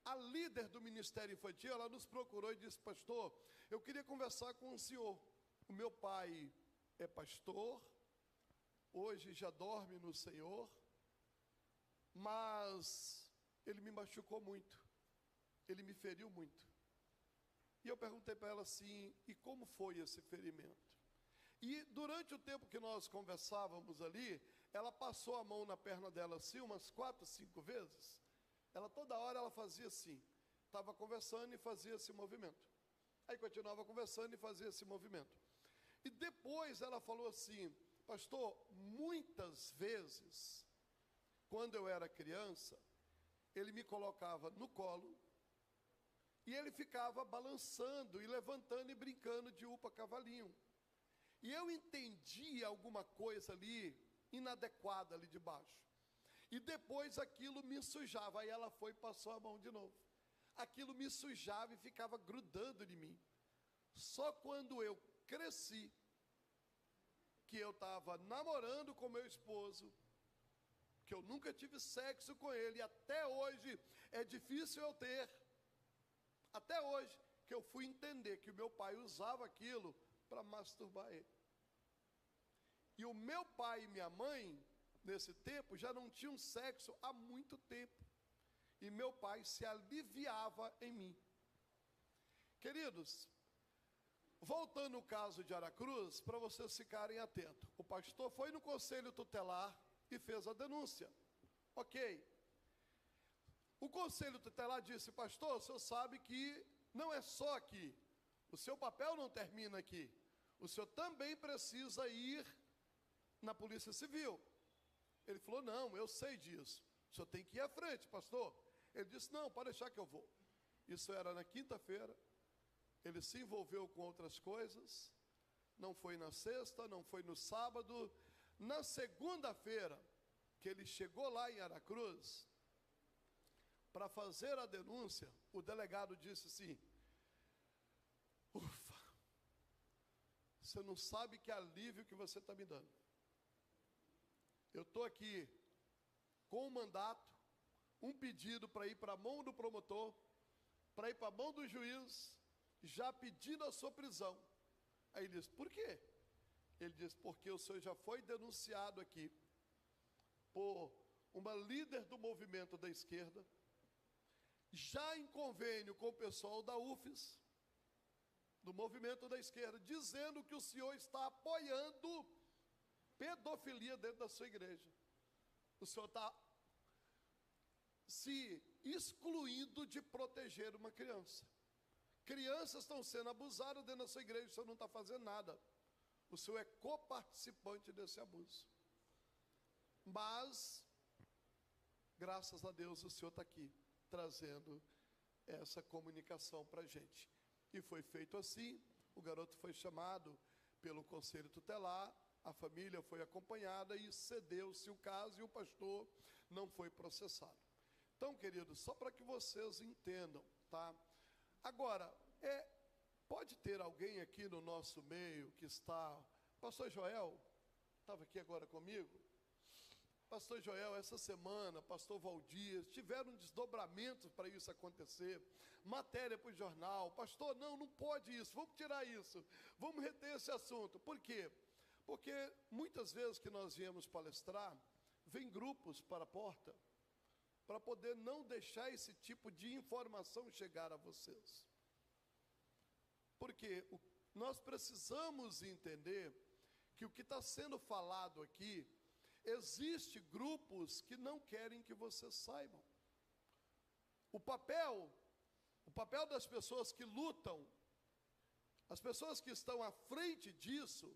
a líder do Ministério Infantil, ela nos procurou e disse: pastor, eu queria conversar com o senhor. O meu pai é pastor, hoje já dorme no Senhor, mas ele me machucou muito, ele me feriu muito. E eu perguntei para ela assim: e como foi esse ferimento? E durante o tempo que nós conversávamos ali, ela passou a mão na perna dela assim, umas 4, 5 vezes. Ela toda hora ela fazia assim, estava conversando e fazia esse movimento. Aí continuava conversando e fazia esse movimento. E depois ela falou assim: pastor, muitas vezes, quando eu era criança, ele me colocava no colo e ele ficava balançando e levantando e brincando de upa cavalinho. E eu entendia alguma coisa ali inadequada ali de baixo. E depois aquilo me sujava. Aí ela foi e passou a mão de novo. Aquilo me sujava e ficava grudando em mim. Só quando eu cresci, que eu estava namorando com meu esposo, que eu nunca tive sexo com ele, e até hoje é difícil eu ter, até hoje, que eu fui entender que o meu pai usava aquilo para masturbar ele. E o meu pai e minha mãe, nesse tempo, já não tinham sexo há muito tempo. E meu pai se aliviava em mim. Queridos, voltando ao caso de Aracruz, para vocês ficarem atentos. O pastor foi no conselho tutelar e fez a denúncia. Ok. O conselho tutelar disse: pastor, o senhor sabe que não é só aqui. O seu papel não termina aqui. O senhor também precisa ir na Polícia Civil. Ele falou: não, eu sei disso. O senhor tem que ir à frente, pastor. Ele disse: não, pode deixar que eu vou. Isso era na quinta-feira. Ele se envolveu com outras coisas. Não foi na sexta, não foi no sábado. Na segunda-feira, que ele chegou lá em Aracruz, para fazer a denúncia, o delegado disse assim: ufa, você não sabe que alívio que você está me dando. Eu estou aqui com um mandato, um pedido para ir para a mão do promotor, para ir para a mão do juiz, já pedindo a sua prisão. Aí ele disse: por quê? Ele disse: porque o senhor já foi denunciado aqui por uma líder do movimento da esquerda, já em convênio com o pessoal da UFES, do movimento da esquerda, dizendo que o senhor está apoiando pedofilia dentro da sua igreja. O senhor está se excluindo de proteger uma criança. Crianças estão sendo abusadas dentro da sua igreja, o senhor não está fazendo nada. O senhor é coparticipante desse abuso. Mas, graças a Deus, o senhor está aqui, trazendo essa comunicação para a gente. E foi feito assim, o garoto foi chamado pelo conselho tutelar, a família foi acompanhada e cedeu-se o caso e o pastor não foi processado. Então, queridos, só para que vocês entendam, tá? Agora, pode ter alguém aqui no nosso meio que está... Pastor Joel, estava aqui agora comigo. Pastor Joel, essa semana, pastor Valdir, tiveram desdobramentos para isso acontecer, matéria para o jornal. Pastor, não pode isso, vamos tirar isso, vamos reter esse assunto. Por quê? Porque muitas vezes que nós viemos palestrar, vem grupos para a porta, para poder não deixar esse tipo de informação chegar a vocês. Porque nós precisamos entender que o que está sendo falado aqui, existe grupos que não querem que vocês saibam. O papel das pessoas que lutam, as pessoas que estão à frente disso,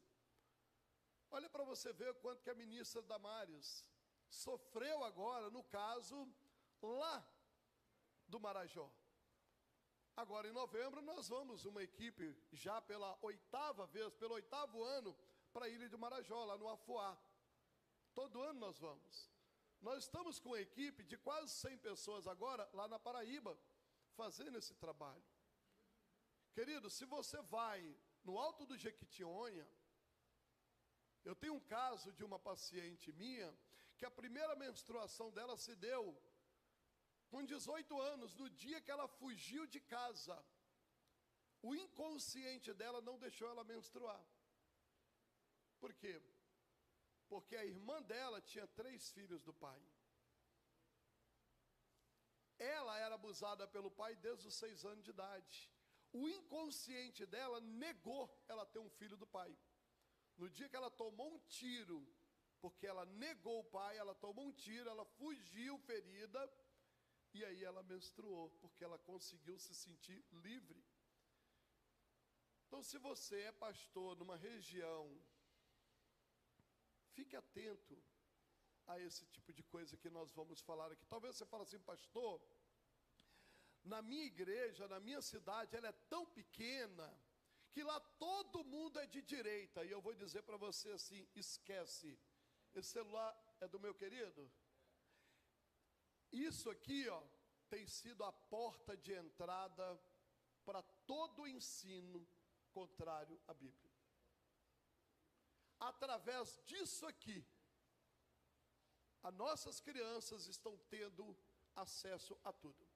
olha para você ver o quanto que a ministra Damares sofreu agora, no caso, lá do Marajó. Agora, em novembro, nós vamos uma equipe, já pela 8ª vez, pelo 8º ano, para a Ilha do Marajó, lá no Afuá. Todo ano nós vamos. Nós estamos com uma equipe de quase 100 pessoas agora, lá na Paraíba, fazendo esse trabalho. Querido, se você vai no Alto do Jequitinhonha, eu tenho um caso de uma paciente minha, que a primeira menstruação dela se deu com 18 anos, no dia que ela fugiu de casa. O inconsciente dela não deixou ela menstruar. Por quê? Porque a irmã dela tinha 3 filhos do pai. Ela era abusada pelo pai desde os 6 anos de idade. O inconsciente dela negou ela ter um filho do pai. No dia que ela tomou um tiro, porque ela negou o pai, ela tomou um tiro, ela fugiu ferida, e aí ela menstruou, porque ela conseguiu se sentir livre. Então, se você é pastor numa região, fique atento a esse tipo de coisa que nós vamos falar aqui. Talvez você fale assim: pastor, na minha igreja, na minha cidade, ela é tão pequena, que lá todo mundo é de direita. E eu vou dizer para você assim: esquece, esse celular é do meu querido? Isso aqui, ó, tem sido a porta de entrada para todo o ensino contrário à Bíblia. Através disso aqui, as nossas crianças estão tendo acesso a tudo.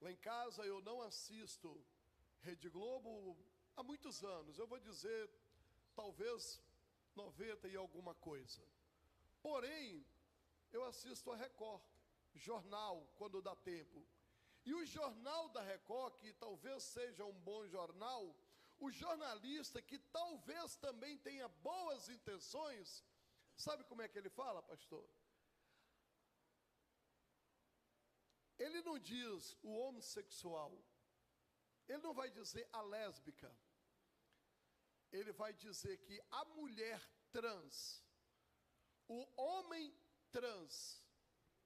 Lá em casa eu não assisto Rede Globo há muitos anos, eu vou dizer, talvez 90 e alguma coisa. Porém, eu assisto a Record, jornal, quando dá tempo. E o jornal da Record, que talvez seja um bom jornal, o jornalista, que talvez também tenha boas intenções, sabe como é que ele fala, pastor? Ele não diz o homossexual, ele não vai dizer a lésbica, ele vai dizer que a mulher trans, o homem trans.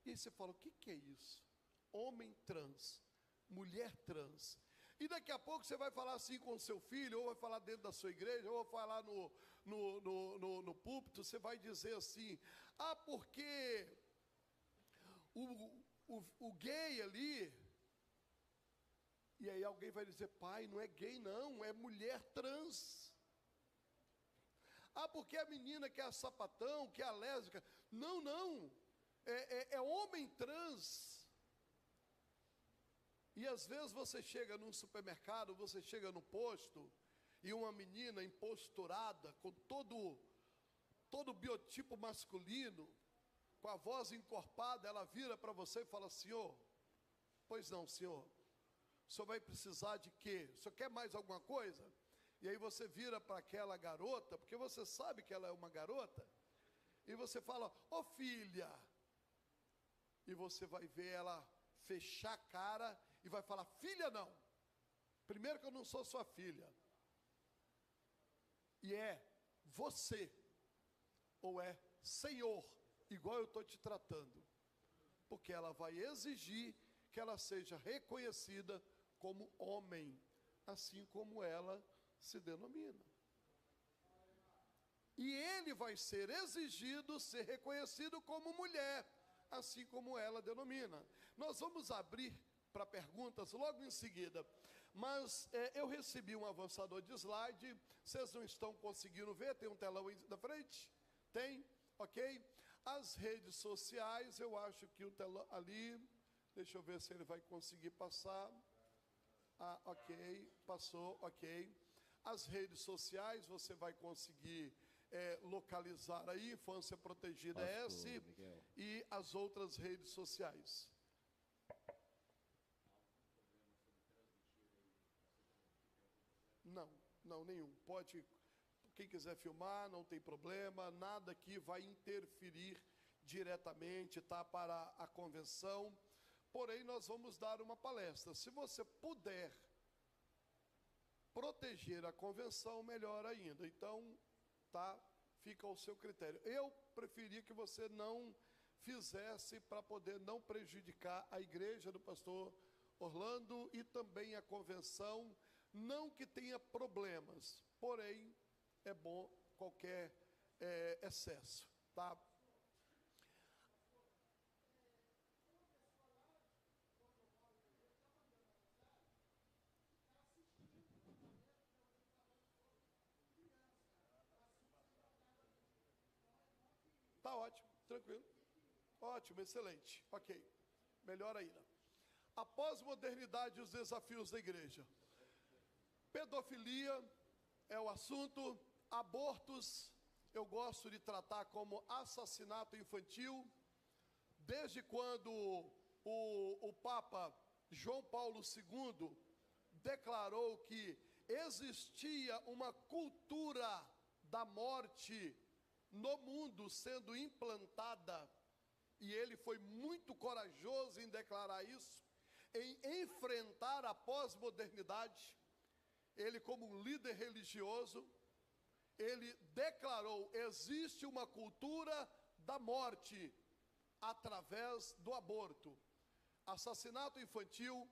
E aí você fala: o que é isso? Homem trans, mulher trans. E daqui a pouco você vai falar assim com o seu filho, ou vai falar dentro da sua igreja, ou vai falar no púlpito, você vai dizer assim, porque o gay ali, e aí alguém vai dizer, pai, não é gay não, é mulher trans. Porque a menina que é a sapatão, que é a lésbica, não, é homem trans. E às vezes você chega num supermercado, você chega no posto, e uma menina emposturada, com todo o biotipo masculino, com a voz encorpada, ela vira para você e fala, senhor, pois não, senhor, o senhor vai precisar de quê? O senhor quer mais alguma coisa? E aí você vira para aquela garota, porque você sabe que ela é uma garota, e você fala, ô filha, e você vai ver ela fechar a cara, e vai falar, filha não, primeiro que eu não sou sua filha, e é você, ou é senhor, igual eu estou te tratando, porque ela vai exigir que ela seja reconhecida como homem, assim como ela se denomina. E ele vai ser exigido ser reconhecido como mulher, assim como ela denomina. Nós vamos abrir para perguntas logo em seguida, mas eu recebi um avançador de slide, vocês não estão conseguindo ver, tem um telão aí na frente? Tem? Ok? As redes sociais, eu acho que o telão ali, deixa eu ver se ele vai conseguir passar, ok, passou, ok. As redes sociais, você vai conseguir localizar aí, Infância Protegida S, Miguel. E as outras redes sociais. Não, nenhum. Pode, quem quiser filmar, não tem problema, nada aqui vai interferir diretamente, tá, para a convenção. Porém, nós vamos dar uma palestra. Se você puder proteger a convenção, melhor ainda. Então, tá, fica ao seu critério. Eu preferia que você não fizesse para poder não prejudicar a igreja do pastor Orlando e também a convenção. Não que tenha problemas, porém, é bom qualquer excesso, tá? Tá ótimo, tranquilo. Ótimo, excelente, ok. Melhor ainda. A pós-modernidade e os desafios da igreja. Pedofilia é o assunto, abortos, eu gosto de tratar como assassinato infantil, desde quando o Papa João Paulo II declarou que existia uma cultura da morte no mundo sendo implantada, e ele foi muito corajoso em declarar isso, em enfrentar a pós-modernidade. Ele, como um líder religioso, ele declarou, existe uma cultura da morte através do aborto, assassinato infantil,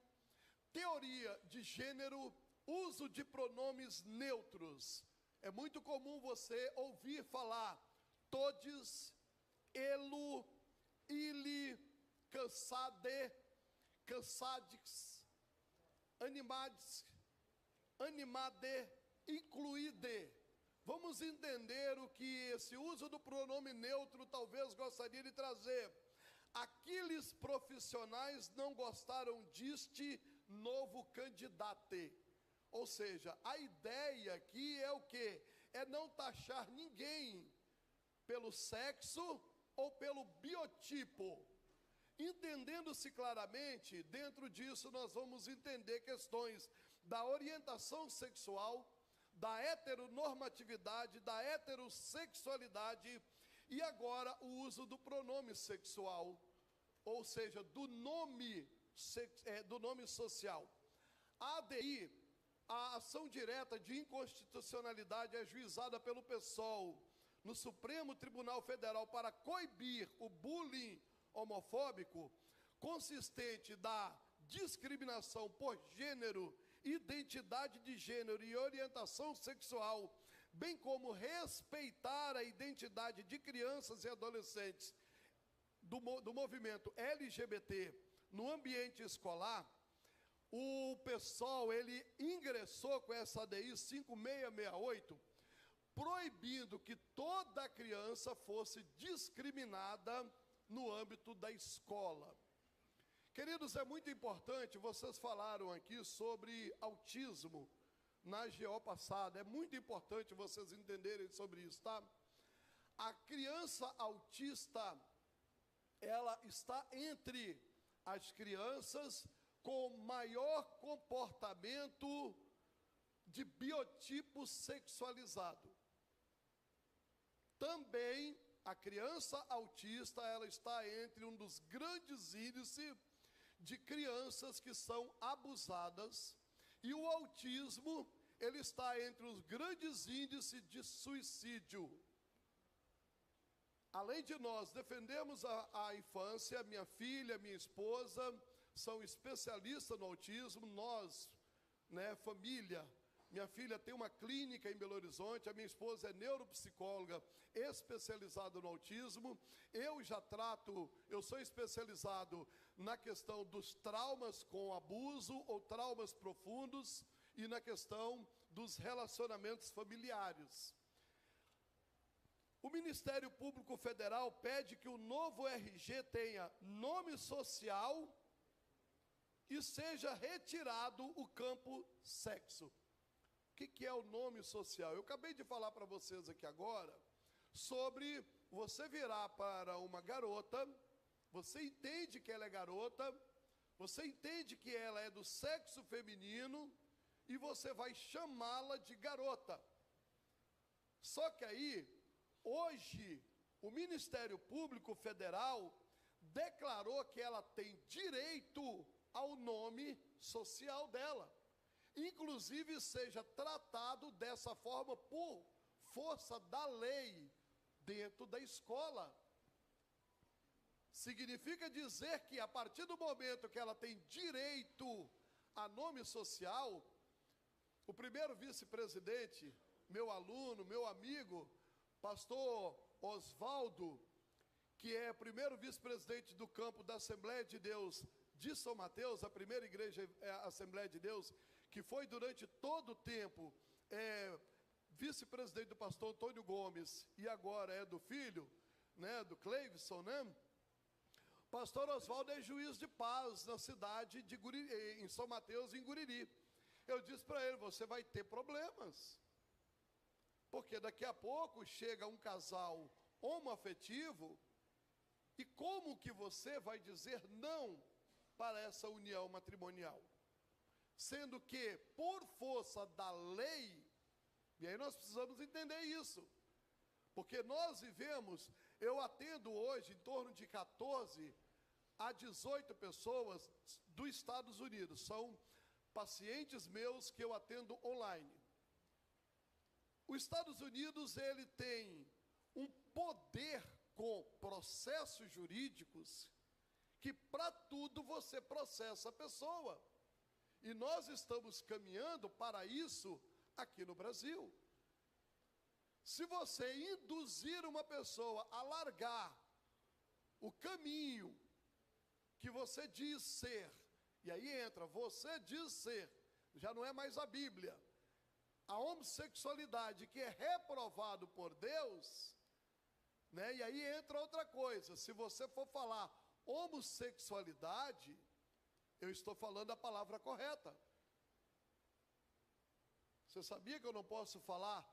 teoria de gênero, uso de pronomes neutros. É muito comum você ouvir falar todes, elo, ili, cansade, cansadix, animades, animade, incluide. Vamos entender o que esse uso do pronome neutro talvez gostaria de trazer. Aqueles profissionais não gostaram deste novo candidato. Ou seja, a ideia aqui é o quê? É não taxar ninguém pelo sexo ou pelo biotipo. Entendendo-se claramente, dentro disso nós vamos entender questões da orientação sexual, da heteronormatividade, da heterossexualidade e agora o uso do pronome sexual, ou seja, do nome social. A ADI, a ação direta de inconstitucionalidade ajuizada pelo PSOL no Supremo Tribunal Federal para coibir o bullying homofóbico, consistente da discriminação por gênero identidade de gênero e orientação sexual, bem como respeitar a identidade de crianças e adolescentes do movimento LGBT no ambiente escolar, o PSOL, ele ingressou com essa ADI 5668, proibindo que toda criança fosse discriminada no âmbito da escola. Queridos, é muito importante, vocês falaram aqui sobre autismo na GO passada, é muito importante vocês entenderem sobre isso, tá? A criança autista, ela está entre as crianças com maior comportamento de biotipo sexualizado. Também a criança autista, ela está entre um dos grandes índices de crianças que são abusadas, e o autismo, ele está entre os grandes índices de suicídio. Além de nós defendermos a infância, minha filha, minha esposa são especialistas no autismo, nós, família, minha filha tem uma clínica em Belo Horizonte, a minha esposa é neuropsicóloga especializada no autismo, eu sou especializado na questão dos traumas com abuso ou traumas profundos e na questão dos relacionamentos familiares. O Ministério Público Federal pede que o novo RG tenha nome social e seja retirado o campo sexo. O que é o nome social? Eu acabei de falar para vocês aqui agora sobre você virar para uma garota, você entende que ela é garota, você entende que ela é do sexo feminino e você vai chamá-la de garota. Só que aí, hoje, o Ministério Público Federal declarou que ela tem direito ao nome social dela. Inclusive, seja tratado dessa forma por força da lei dentro da escola. Significa dizer que, a partir do momento que ela tem direito a nome social, o primeiro vice-presidente, meu aluno, meu amigo, pastor Oswaldo, que é primeiro vice-presidente do campo da Assembleia de Deus de São Mateus, a primeira igreja Assembleia de Deus, que foi durante todo o tempo vice-presidente do pastor Antônio Gomes, e agora é do filho, do Cleivson, Pastor Oswaldo é juiz de paz na cidade de Guriri, em São Mateus, em Guriri. Eu disse para ele, você vai ter problemas, porque daqui a pouco chega um casal homoafetivo, e como que você vai dizer não para essa união matrimonial? Sendo que, por força da lei, e aí nós precisamos entender isso, porque nós vivemos, eu atendo hoje em torno de 14 a 18 pessoas dos Estados Unidos, são pacientes meus que eu atendo online. Os Estados Unidos, ele tem um poder com processos jurídicos, que para tudo você processa a pessoa. E nós estamos caminhando para isso aqui no Brasil. Se você induzir uma pessoa a largar o caminho que você diz ser, e aí entra, você diz ser, já não é mais a Bíblia, a homossexualidade que é reprovado por Deus, e aí entra outra coisa, se você for falar homossexualidade, eu estou falando a palavra correta. Você sabia que eu não posso falar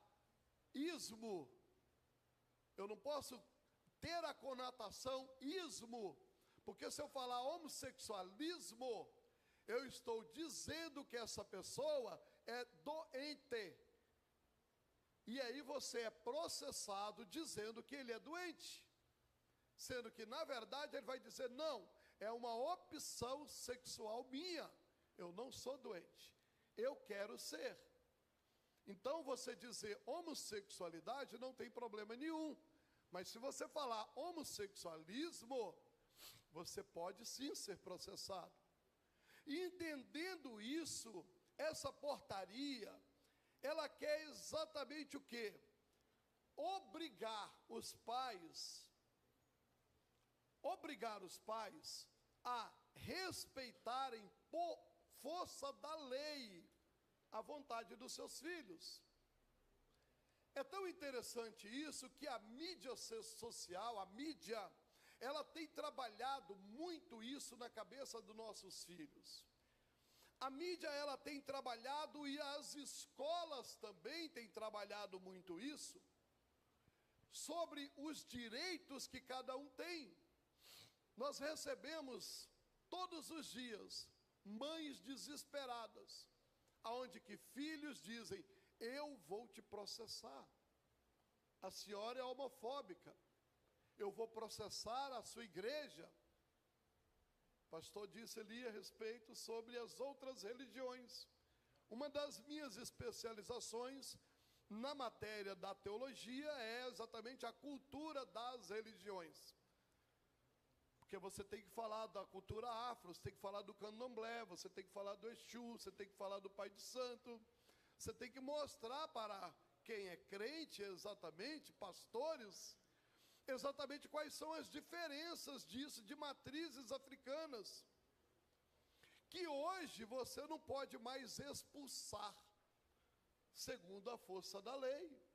ismo? Eu não posso ter a conotação ismo, porque se eu falar homossexualismo, eu estou dizendo que essa pessoa é doente. E aí você é processado dizendo que ele é doente. Sendo que, na verdade, ele vai dizer, não, é uma opção sexual minha. Eu não sou doente. Eu quero ser. Então, você dizer homossexualidade não tem problema nenhum. Mas se você falar homossexualismo, você pode sim ser processado. E entendendo isso, essa portaria, ela quer exatamente o quê? Obrigar os pais a respeitarem por força da lei a vontade dos seus filhos. É tão interessante isso que a mídia social, a mídia, ela tem trabalhado muito isso na cabeça dos nossos filhos. A mídia, ela tem trabalhado, e as escolas também têm trabalhado muito isso, sobre os direitos que cada um tem. Nós recebemos todos os dias mães desesperadas, aonde que filhos dizem: eu vou te processar, a senhora é homofóbica, eu vou processar a sua igreja. O pastor disse ali a respeito sobre as outras religiões. Uma das minhas especializações na matéria da teologia é exatamente a cultura das religiões. Porque você tem que falar da cultura afro, você tem que falar do candomblé, você tem que falar do Exu, você tem que falar do Pai de Santo. Você tem que mostrar para quem é crente, exatamente, pastores, exatamente quais são as diferenças disso, de matrizes africanas, que hoje você não pode mais expulsar, segundo a força da lei.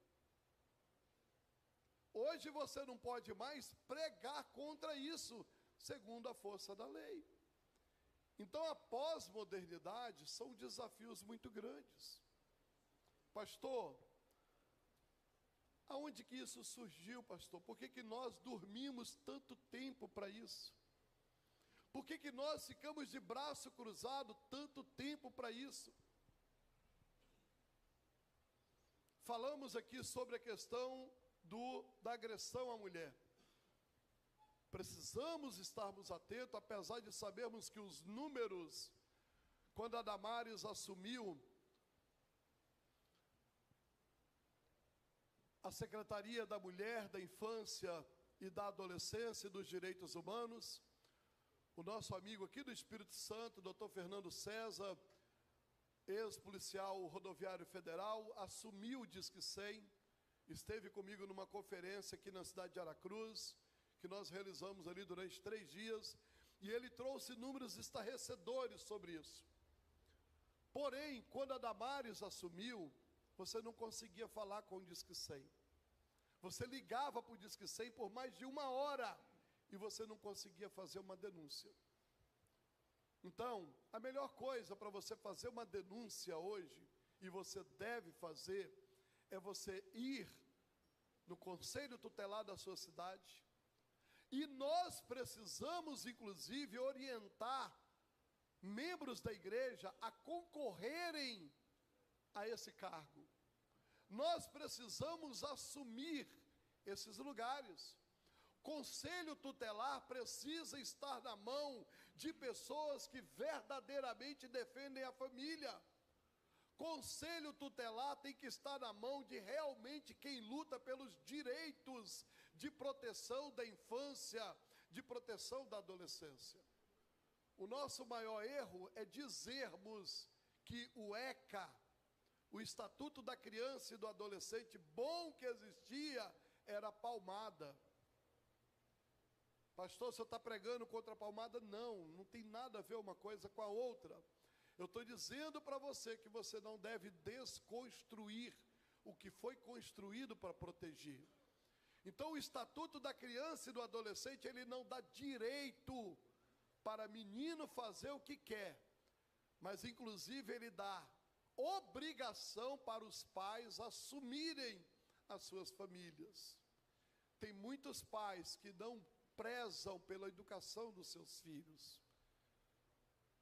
Hoje você não pode mais pregar contra isso, segundo a força da lei. Então a pós-modernidade são desafios muito grandes. Pastor, aonde que isso surgiu, pastor? Por que nós dormimos tanto tempo para isso? Por que nós ficamos de braço cruzado tanto tempo para isso? Falamos aqui sobre a questão da agressão à mulher. Precisamos estarmos atentos, apesar de sabermos que os números, quando a Damares assumiu a Secretaria da Mulher, da Infância e da Adolescência e dos Direitos Humanos, o nosso amigo aqui do Espírito Santo, Dr. Fernando César, ex-policial rodoviário federal, assumiu o Disque 100, esteve comigo numa conferência aqui na cidade de Aracruz, que nós realizamos ali durante 3 dias, e ele trouxe números estarrecedores sobre isso. Porém, quando a Damares assumiu, você não conseguia falar com o Disque 100. Você ligava para o Disque 100 por mais de 1 hora, e você não conseguia fazer uma denúncia. Então, a melhor coisa para você fazer uma denúncia hoje, e você deve fazer, é você ir no conselho tutelar da sua cidade, e nós precisamos, inclusive, orientar membros da igreja a concorrerem a esse cargo. Nós precisamos assumir esses lugares. Conselho tutelar precisa estar na mão de pessoas que verdadeiramente defendem a família. Conselho tutelar tem que estar na mão de realmente quem luta pelos direitos de proteção da infância, de proteção da adolescência. O nosso maior erro é dizermos que o ECA, o Estatuto da Criança e do Adolescente, bom que existia, era palmada. Pastor, o senhor está pregando contra a palmada? Não, não tem nada a ver uma coisa com a outra. Eu estou dizendo para você que você não deve desconstruir o que foi construído para proteger. Então, o Estatuto da Criança e do Adolescente, ele não dá direito para menino fazer o que quer, mas, inclusive, ele dá obrigação para os pais assumirem as suas famílias. Tem muitos pais que não prezam pela educação dos seus filhos.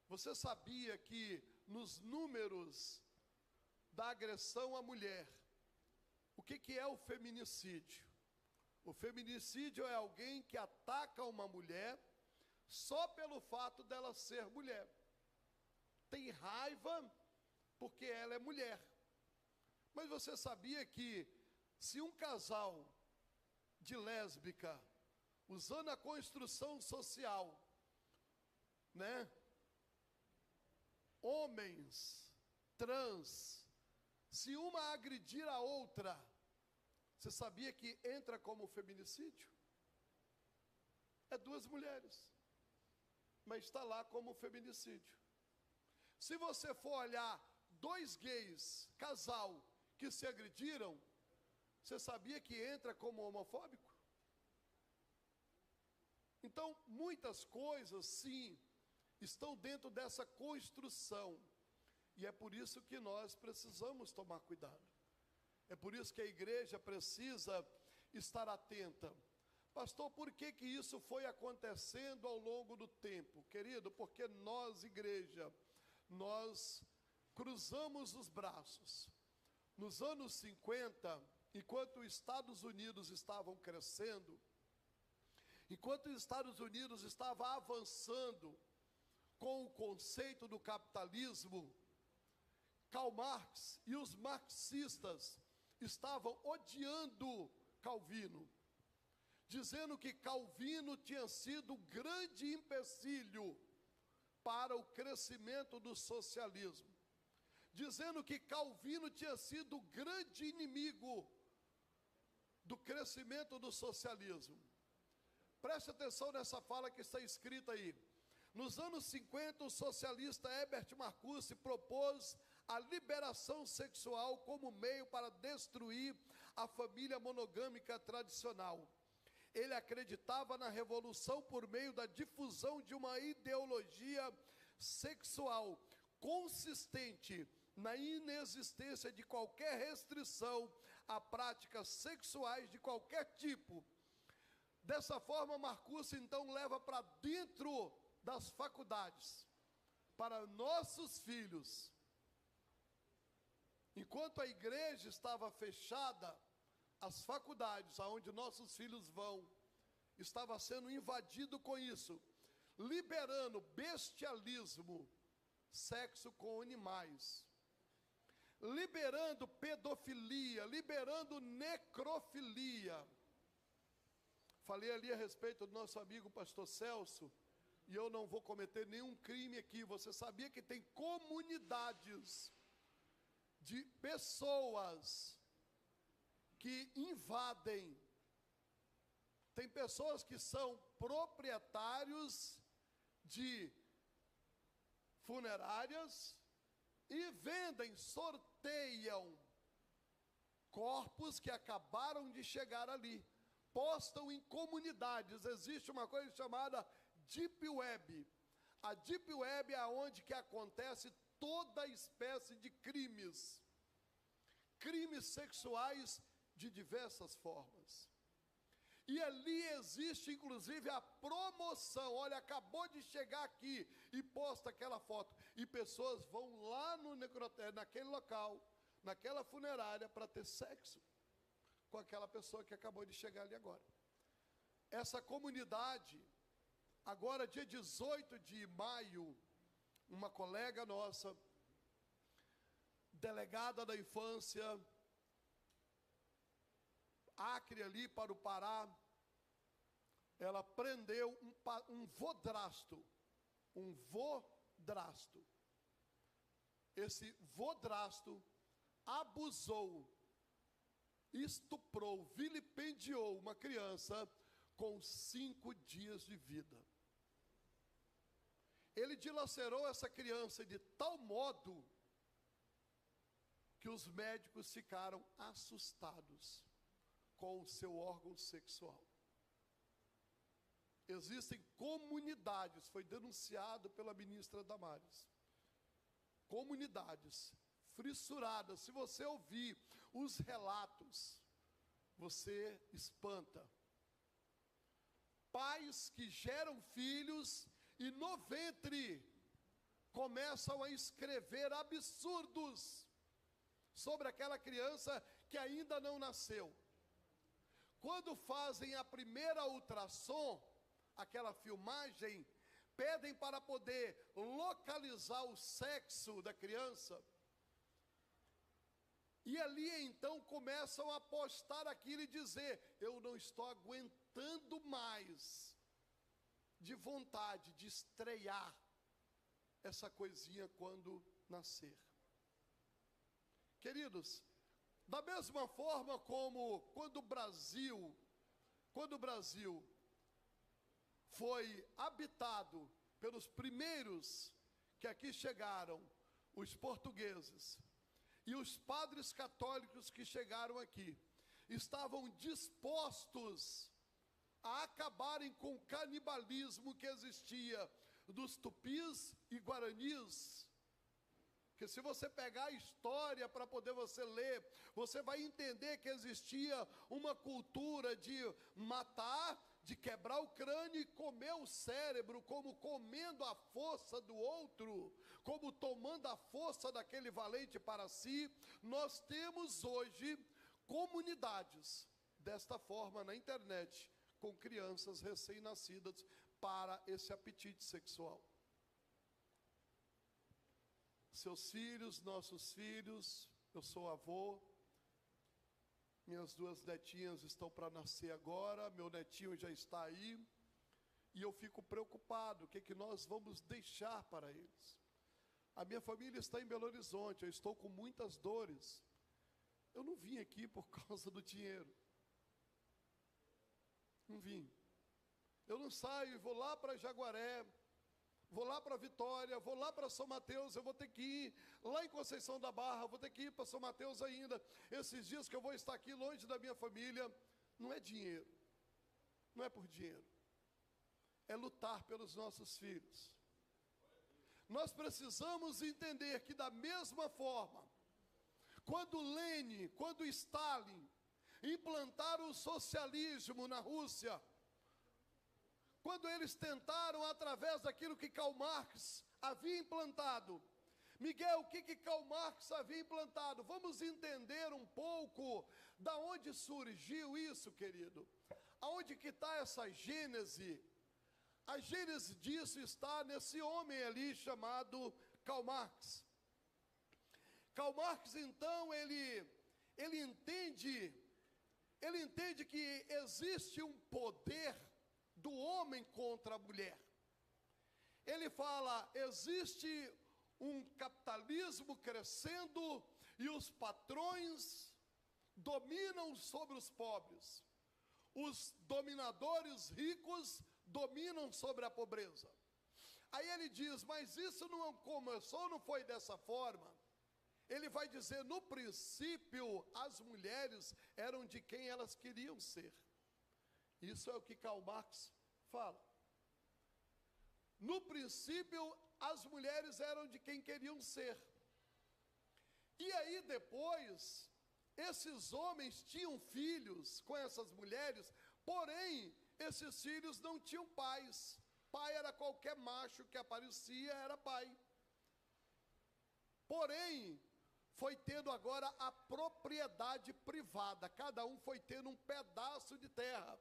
Você sabia que nos números da agressão à mulher, o que é o feminicídio? O feminicídio é alguém que ataca uma mulher só pelo fato dela ser mulher. Tem raiva porque ela é mulher. Mas você sabia que se um casal de lésbica, usando a construção social, né, homens trans, se uma agredir a outra, você sabia que entra como feminicídio? É duas mulheres, mas está lá como feminicídio. Se você for olhar dois gays, casal, que se agrediram, você sabia que entra como homofóbico? Então, muitas coisas, sim, estão dentro dessa construção. E é por isso que nós precisamos tomar cuidado. É por isso que a igreja precisa estar atenta. Pastor, por que que isso foi acontecendo ao longo do tempo? Querido, porque nós, igreja, nós cruzamos os braços. Nos anos 50, enquanto os Estados Unidos estavam crescendo, enquanto os Estados Unidos estavam avançando com o conceito do capitalismo, Karl Marx e os marxistas estavam odiando Calvino, dizendo que Calvino tinha sido um grande empecilho para o crescimento do socialismo, dizendo que Calvino tinha sido o grande inimigo do crescimento do socialismo. Preste atenção nessa fala que está escrita aí. Nos anos 50, o socialista Herbert Marcuse propôs a liberação sexual como meio para destruir a família monogâmica tradicional. Ele acreditava na revolução por meio da difusão de uma ideologia sexual consistente na inexistência de qualquer restrição a práticas sexuais de qualquer tipo. Dessa forma, Marcuse então leva para dentro das faculdades, para nossos filhos. Enquanto a igreja estava fechada, as faculdades, aonde nossos filhos vão, estava sendo invadido com isso, liberando bestialismo, sexo com animais, liberando pedofilia, liberando necrofilia. Falei ali a respeito do nosso amigo pastor Celso, e eu não vou cometer nenhum crime aqui. Você sabia que tem comunidades de pessoas que invadem, tem pessoas que são proprietários de funerárias e vendem, sorteiam corpos que acabaram de chegar ali, postam em comunidades. Existe uma coisa chamada Deep Web. A Deep Web é onde que acontece toda espécie de crimes sexuais de diversas formas. E ali existe inclusive a promoção. Olha, acabou de chegar aqui e posta aquela foto, e pessoas vão lá no necrotério, naquele local, naquela funerária, para ter sexo com aquela pessoa que acabou de chegar ali agora. Essa comunidade, agora dia 18 de maio, uma colega nossa, delegada da infância, Acre ali para o Pará, ela prendeu um vodrasto. Esse vodrasto abusou, estuprou, vilipendiou uma criança com 5 dias de vida. Ele dilacerou essa criança de tal modo que os médicos ficaram assustados com o seu órgão sexual. Existem comunidades, foi denunciado pela ministra Damares, comunidades fissuradas. Se você ouvir os relatos, você espanta. Pais que geram filhos e no ventre começam a escrever absurdos sobre aquela criança que ainda não nasceu. Quando fazem a primeira ultrassom, aquela filmagem, pedem para poder localizar o sexo da criança. E ali então começam a postar aquilo e dizer: eu não estou aguentando mais, de vontade de estrear essa coisinha quando nascer. Queridos, da mesma forma como quando o Brasil foi habitado pelos primeiros que aqui chegaram, os portugueses, e os padres católicos que chegaram aqui, estavam dispostos a acabarem com o canibalismo que existia dos tupis e guaranis. Porque se você pegar a história para poder você ler, você vai entender que existia uma cultura de matar, de quebrar o crânio e comer o cérebro, como comendo a força do outro, como tomando a força daquele valente para si. Nós temos hoje comunidades desta forma na internet, com crianças recém-nascidas para esse apetite sexual. Seus filhos, nossos filhos, eu sou avô, minhas duas netinhas estão para nascer agora, meu netinho já está aí, e eu fico preocupado, o que nós vamos deixar para eles? A minha família está em Belo Horizonte, eu estou com muitas dores. Eu não vim aqui por causa do dinheiro. Não vim. Eu não saio e vou lá para Jaguaré, vou lá para Vitória, vou lá para São Mateus, eu vou ter que ir lá em Conceição da Barra, vou ter que ir para São Mateus ainda. Esses dias que eu vou estar aqui longe da minha família, não é dinheiro, não é por dinheiro, é lutar pelos nossos filhos. Nós precisamos entender que da mesma forma, quando Lenin, quando Stalin implantaram o socialismo na Rússia, quando eles tentaram, através daquilo que Karl Marx havia implantado. Miguel, o que Karl Marx havia implantado? Vamos entender um pouco da onde surgiu isso, querido. Aonde que está essa gênese? A gênese disso está nesse homem ali chamado Karl Marx. Karl Marx, então, ele entende que existe um poder do homem contra a mulher. Ele fala, existe um capitalismo crescendo e os patrões dominam sobre os pobres. Os dominadores ricos dominam sobre a pobreza. Aí ele diz, mas isso não começou, não foi dessa forma. Ele vai dizer, no princípio, as mulheres eram de quem elas queriam ser. Isso é o que Karl Marx fala. No princípio, as mulheres eram de quem queriam ser. E aí depois, esses homens tinham filhos com essas mulheres, porém, esses filhos não tinham pais. Pai era qualquer macho que aparecia, era pai. Porém, foi tendo agora a propriedade privada. Cada um foi tendo um pedaço de terra.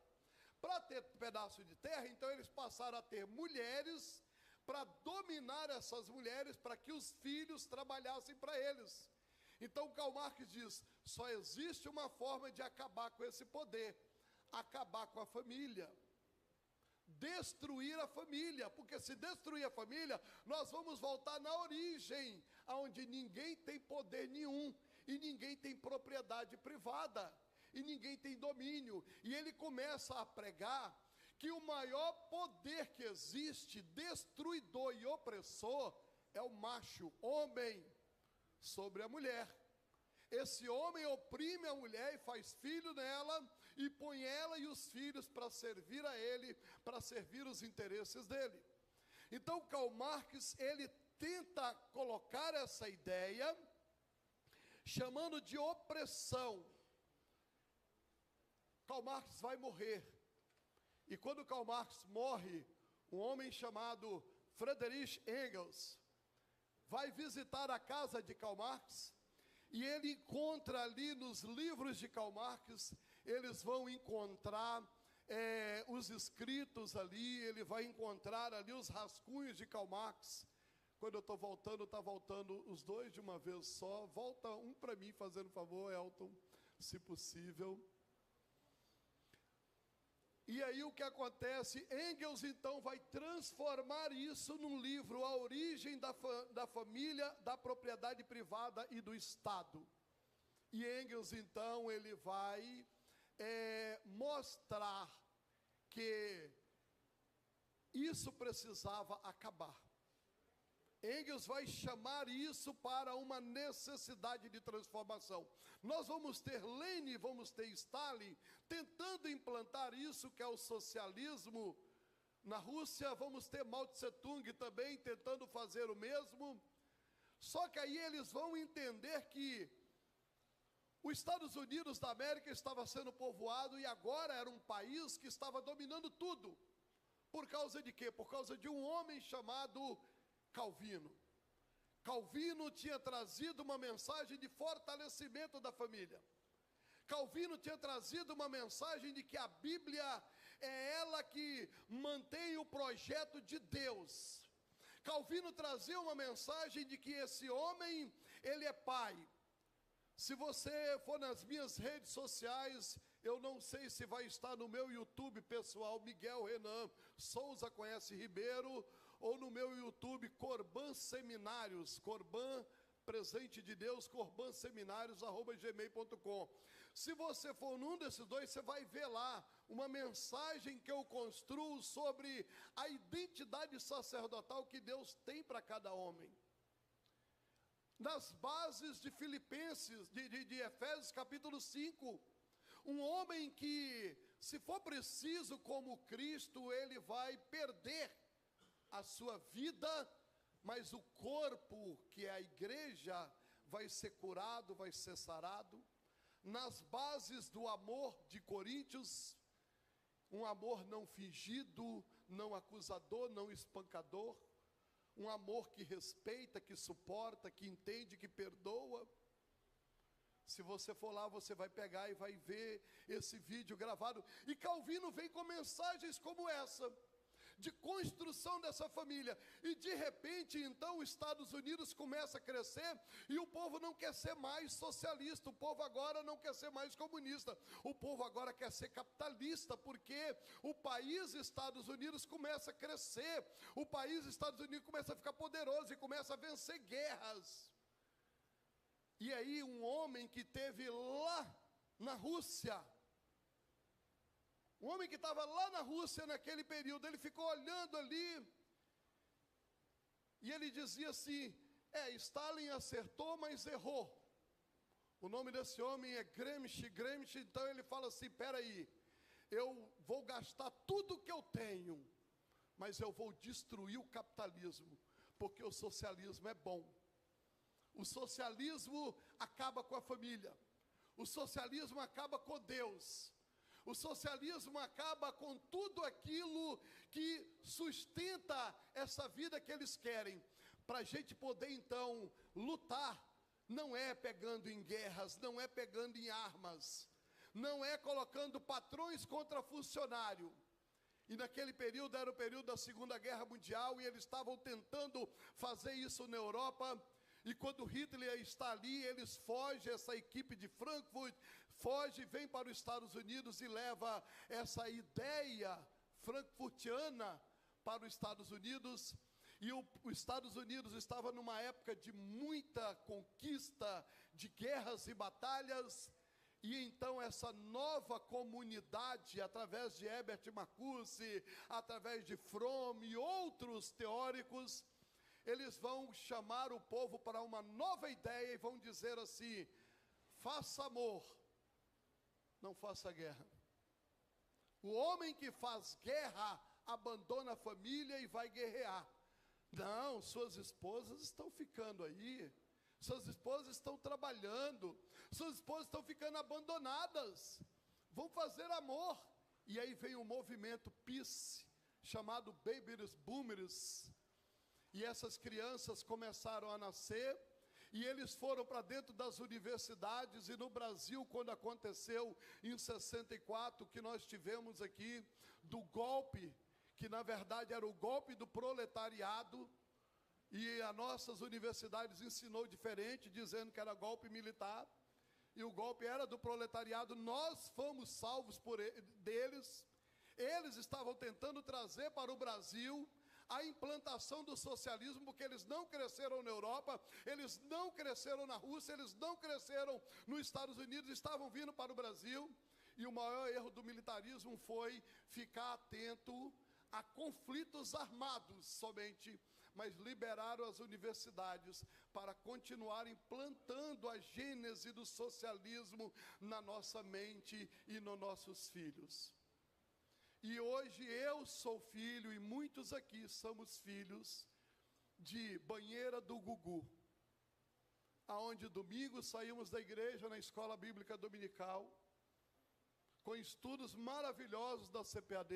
Para ter pedaço de terra, então eles passaram a ter mulheres para dominar essas mulheres, para que os filhos trabalhassem para eles. Então Karl Marx diz, só existe uma forma de acabar com esse poder, acabar com a família. Destruir a família, porque se destruir a família, nós vamos voltar na origem, onde ninguém tem poder nenhum, e ninguém tem propriedade privada, e ninguém tem domínio. E ele começa a pregar que o maior poder que existe, destruidor e opressor, é o macho, homem, sobre a mulher. Esse homem oprime a mulher e faz filho nela, e põe ela e os filhos para servir a ele, para servir os interesses dele. Então Karl Marx, ele tenta colocar essa ideia, chamando de opressão. Karl Marx vai morrer. E quando Karl Marx morre, um homem chamado Friedrich Engels vai visitar a casa de Karl Marx, e ele encontra ali nos livros de Karl Marx, eles vão encontrar os escritos ali, ele vai encontrar ali os rascunhos de Karl Marx. Quando eu estou voltando, está voltando os dois de uma vez só. Volta um para mim, fazendo favor, Elton, se possível. E aí o que acontece? Engels então vai transformar isso num livro, A Origem da Família, da Propriedade Privada e do Estado. E Engels, então, ele vai mostrar que isso precisava acabar. Engels vai chamar isso para uma necessidade de transformação. Nós vamos ter Lenin, vamos ter Stalin tentando implantar isso que é o socialismo na Rússia, vamos ter Mao Tse Tung também tentando fazer o mesmo. Só que aí eles vão entender que os Estados Unidos da América estava sendo povoado e agora era um país que estava dominando tudo. Por causa de quê? Por causa de um homem chamado Calvino. Calvino tinha trazido uma mensagem de fortalecimento da família. Calvino tinha trazido uma mensagem de que a Bíblia é ela que mantém o projeto de Deus. Calvino trazia uma mensagem de que esse homem, ele é pai. Se você for nas minhas redes sociais, eu não sei se vai estar no meu YouTube pessoal, Miguel Renan Souza Conhece Ribeiro, ou no meu YouTube, Corban Seminários, Corban Presente de Deus, corbanseminários@gmail.com. Se você for num desses dois, você vai ver lá uma mensagem que eu construo sobre a identidade sacerdotal que Deus tem para cada homem. Nas bases de Filipenses, de Efésios capítulo 5, um homem que, se for preciso como Cristo, ele vai perder a sua vida, mas o corpo, que é a igreja, vai ser curado, vai ser sarado. Nas bases do amor de Coríntios, um amor não fingido, não acusador, não espancador, um amor que respeita, que suporta, que entende, que perdoa. Se você for lá, você vai pegar e vai ver esse vídeo gravado. E Calvino vem com mensagens como essa, de construção dessa família. E de repente, então, os Estados Unidos começa a crescer e o povo não quer ser mais socialista, o povo agora não quer ser mais comunista, o povo agora quer ser capitalista, porque o país Estados Unidos começa a crescer, o país Estados Unidos começa a ficar poderoso e começa a vencer guerras. E aí um homem que teve lá na Rússia, um homem que estava lá na Rússia naquele período, ele ficou olhando ali, e ele dizia assim, Stalin acertou, mas errou. O nome desse homem é Gramsci, então ele fala assim, espera aí, eu vou gastar tudo que eu tenho, mas eu vou destruir o capitalismo, porque o socialismo é bom. O socialismo acaba com a família, o socialismo acaba com Deus, o socialismo acaba com tudo aquilo que sustenta essa vida que eles querem. Para a gente poder então lutar, não é pegando em guerras, não é pegando em armas, não é colocando patrões contra funcionário. E naquele período era o período da Segunda Guerra Mundial, e eles estavam tentando fazer isso na Europa. E quando Hitler está ali, eles fogem, essa equipe de Frankfurt foge, vem para os Estados Unidos e leva essa ideia frankfurtiana para os Estados Unidos. E os Estados Unidos estava numa época de muita conquista, de guerras e batalhas. E então essa nova comunidade, através de Herbert Marcuse, através de Fromm e outros teóricos, eles vão chamar o povo para uma nova ideia e vão dizer assim, faça amor, não faça guerra. O homem que faz guerra abandona a família e vai guerrear. Não, suas esposas estão ficando aí, suas esposas estão trabalhando, suas esposas estão ficando abandonadas, vão fazer amor. E aí vem um movimento peace, chamado Baby Boomers. E essas crianças começaram a nascer, e eles foram para dentro das universidades, e no Brasil, quando aconteceu em 64, que nós tivemos aqui, do golpe, que na verdade era o golpe do proletariado, e as nossas universidades ensinou diferente, dizendo que era golpe militar, e o golpe era do proletariado, nós fomos salvos deles, eles estavam tentando trazer para o Brasil a implantação do socialismo, porque eles não cresceram na Europa, eles não cresceram na Rússia, eles não cresceram nos Estados Unidos, estavam vindo para o Brasil, e o maior erro do militarismo foi ficar atento a conflitos armados somente, mas liberaram as universidades para continuar implantando a gênese do socialismo na nossa mente e nos nossos filhos. E hoje eu sou filho, e muitos aqui somos filhos de Banheira do Gugu, aonde domingo saímos da igreja na escola bíblica dominical, com estudos maravilhosos da CPAD,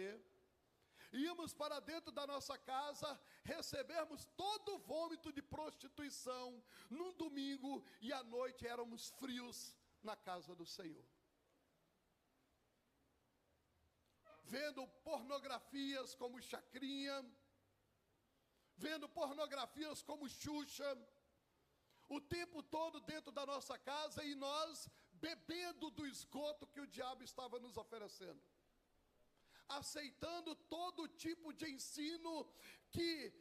íamos para dentro da nossa casa, recebermos todo o vômito de prostituição num domingo, e à noite éramos frios na casa do Senhor. Vendo pornografias como Chacrinha, vendo pornografias como Xuxa, o tempo todo dentro da nossa casa, e nós bebendo do esgoto que o diabo estava nos oferecendo, aceitando todo tipo de ensino que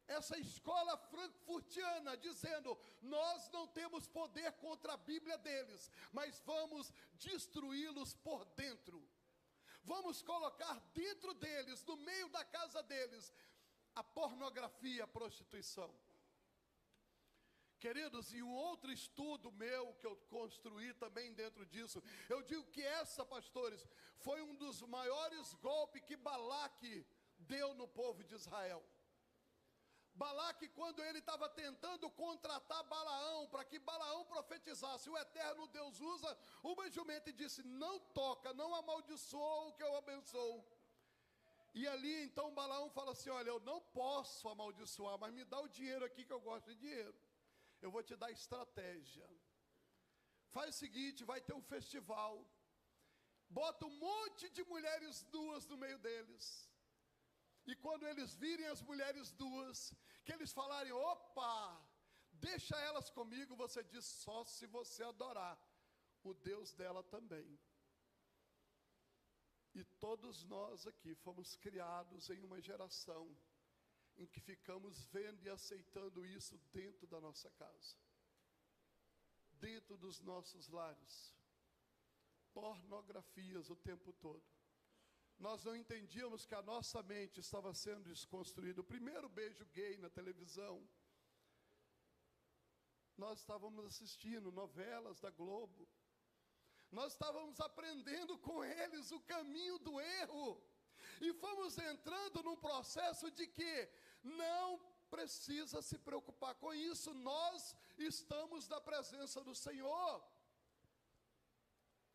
essa escola frankfurtiana, dizendo: nós não temos poder contra a Bíblia deles, mas vamos destruí-los por dentro. Vamos colocar dentro deles, no meio da casa deles, a pornografia, a prostituição. Queridos, e um outro estudo meu que eu construí também dentro disso, eu digo que essa, pastores, foi um dos maiores golpes que Balaque deu no povo de Israel. Balaque, quando ele estava tentando contratar Balaão, para que Balaão profetizasse, o eterno Deus usa uma jumenta e disse: não toca, não amaldiçoa o que eu abençoo. E ali então Balaão fala assim: olha, eu não posso amaldiçoar, mas me dá o dinheiro aqui que eu gosto de dinheiro. Eu vou te dar estratégia. Faz o seguinte, vai ter um festival, bota um monte de mulheres nuas no meio deles. E quando eles virem as mulheres nuas, que eles falarem: opa, deixa elas comigo, você diz: só se você adorar o Deus dela também. E todos nós aqui fomos criados em uma geração em que ficamos vendo e aceitando isso dentro da nossa casa, dentro dos nossos lares, pornografias o tempo todo. Nós não entendíamos que a nossa mente estava sendo desconstruída. O primeiro beijo gay na televisão, nós estávamos assistindo novelas da Globo, nós estávamos aprendendo com eles o caminho do erro, e fomos entrando num processo de que não precisa se preocupar com isso, nós estamos na presença do Senhor.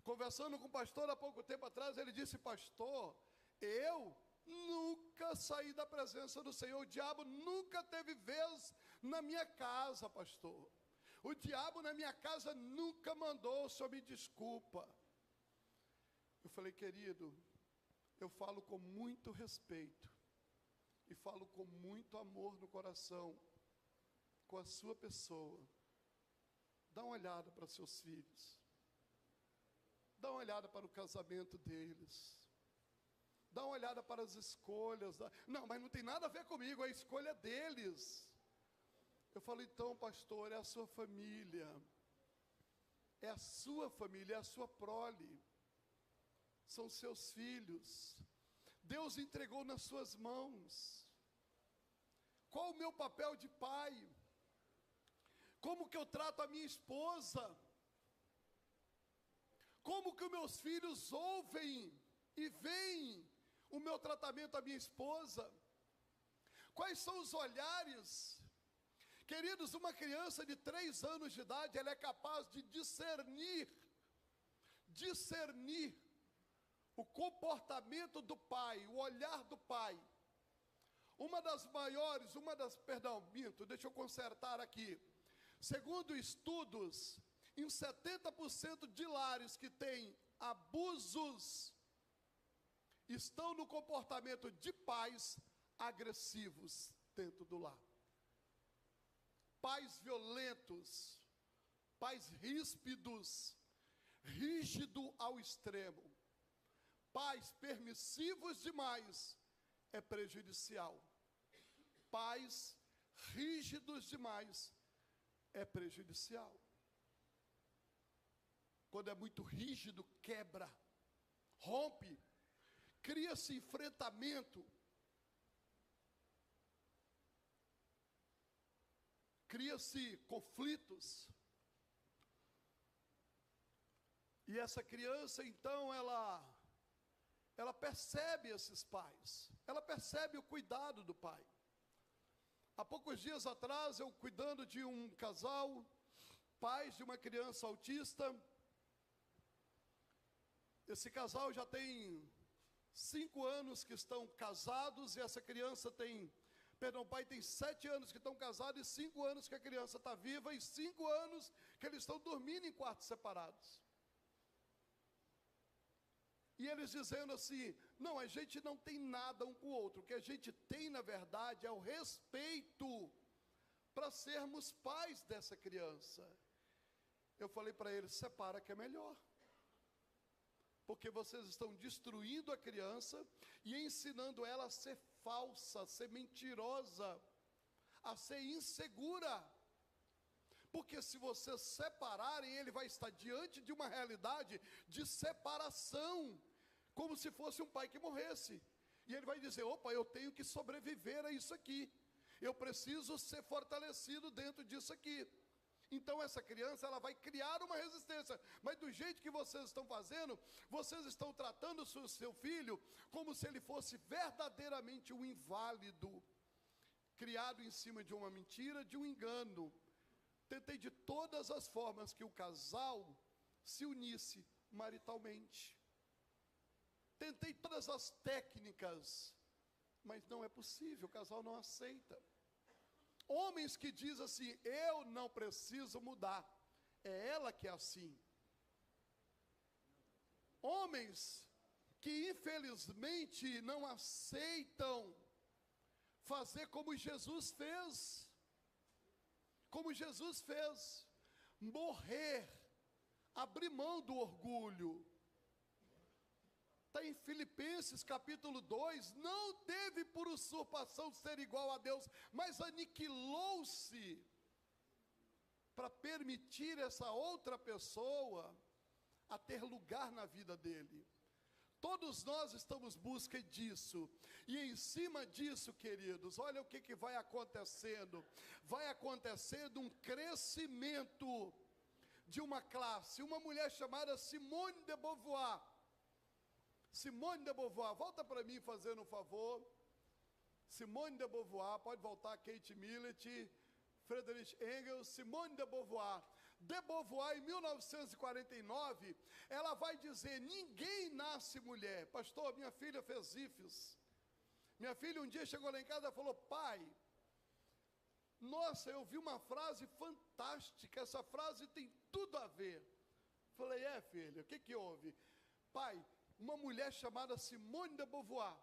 Conversando com o pastor há pouco tempo atrás, ele disse: pastor, eu nunca saí da presença do Senhor, o diabo nunca teve vez na minha casa, pastor. O diabo na minha casa nunca mandou, o senhor me desculpa. Eu falei: querido, eu falo com muito respeito, e falo com muito amor no coração, com a sua pessoa. Dá uma olhada para seus filhos. Dá uma olhada para o casamento deles. Dá uma olhada para as escolhas. Não, mas não tem nada a ver comigo, a escolha deles. Eu falo: então, pastor, é a sua família. É a sua família, é a sua prole. São seus filhos. Deus entregou nas suas mãos. Qual o meu papel de pai? Como que eu trato a minha esposa? Como que os meus filhos ouvem e veem o meu tratamento à minha esposa? Quais são os olhares? Queridos, uma criança de 3 anos de idade, ela é capaz de discernir o comportamento do pai, o olhar do pai. Deixa eu consertar aqui. Segundo estudos, em 70% de lares que têm abusos, estão no comportamento de pais agressivos dentro do lar. Pais violentos, pais ríspidos, rígido ao extremo, pais permissivos demais é prejudicial. Pais rígidos demais é prejudicial. Quando é muito rígido, quebra, rompe, cria-se enfrentamento, cria-se conflitos. E essa criança, então, ela percebe esses pais, ela percebe o cuidado do pai. Há poucos dias atrás, eu cuidando de um casal, pais de uma criança autista. Esse casal já tem 5 anos que estão casados, e essa criança o pai tem 7 anos que estão casados, e 5 anos que a criança está viva, e 5 anos que eles estão dormindo em quartos separados. E eles dizendo assim, não, a gente não tem nada um com o outro, o que a gente tem, na verdade, é o respeito para sermos pais dessa criança. Eu falei para eles, separa que é melhor. Porque vocês estão destruindo a criança e ensinando ela a ser falsa, a ser mentirosa, a ser insegura. Porque se vocês separarem, ele vai estar diante de uma realidade de separação, como se fosse um pai que morresse. E ele vai dizer, opa, eu tenho que sobreviver a isso aqui. Eu preciso ser fortalecido dentro disso aqui. Então essa criança, ela vai criar uma resistência, mas do jeito que vocês estão fazendo, vocês estão tratando o seu filho como se ele fosse verdadeiramente um inválido, criado em cima de uma mentira, de um engano. Tentei de todas as formas que o casal se unisse maritalmente. Tentei todas as técnicas, mas não é possível, o casal não aceita. Homens que dizem assim, eu não preciso mudar, é ela que é assim. Homens que infelizmente não aceitam fazer como Jesus fez. Como Jesus fez, morrer, abrir mão do orgulho. Está em Filipenses capítulo 2, não teve por usurpação ser igual a Deus, mas aniquilou-se, para permitir essa outra pessoa a ter lugar na vida dele. Todos nós estamos em busca disso, e em cima disso, queridos, olha o que vai acontecendo. Vai acontecendo um crescimento de uma classe, uma mulher chamada Simone de Beauvoir. Simone de Beauvoir, volta para mim fazendo um favor. Simone de Beauvoir, pode voltar, Kate Millett, Friedrich Engels, Simone de Beauvoir. De Beauvoir, em 1949, ela vai dizer, ninguém nasce mulher. Pastor, minha filha fez IFES. Minha filha um dia chegou lá em casa e falou, pai, nossa, eu vi uma frase fantástica, essa frase tem tudo a ver. Falei, filha, o que houve? Pai, uma mulher chamada Simone de Beauvoir,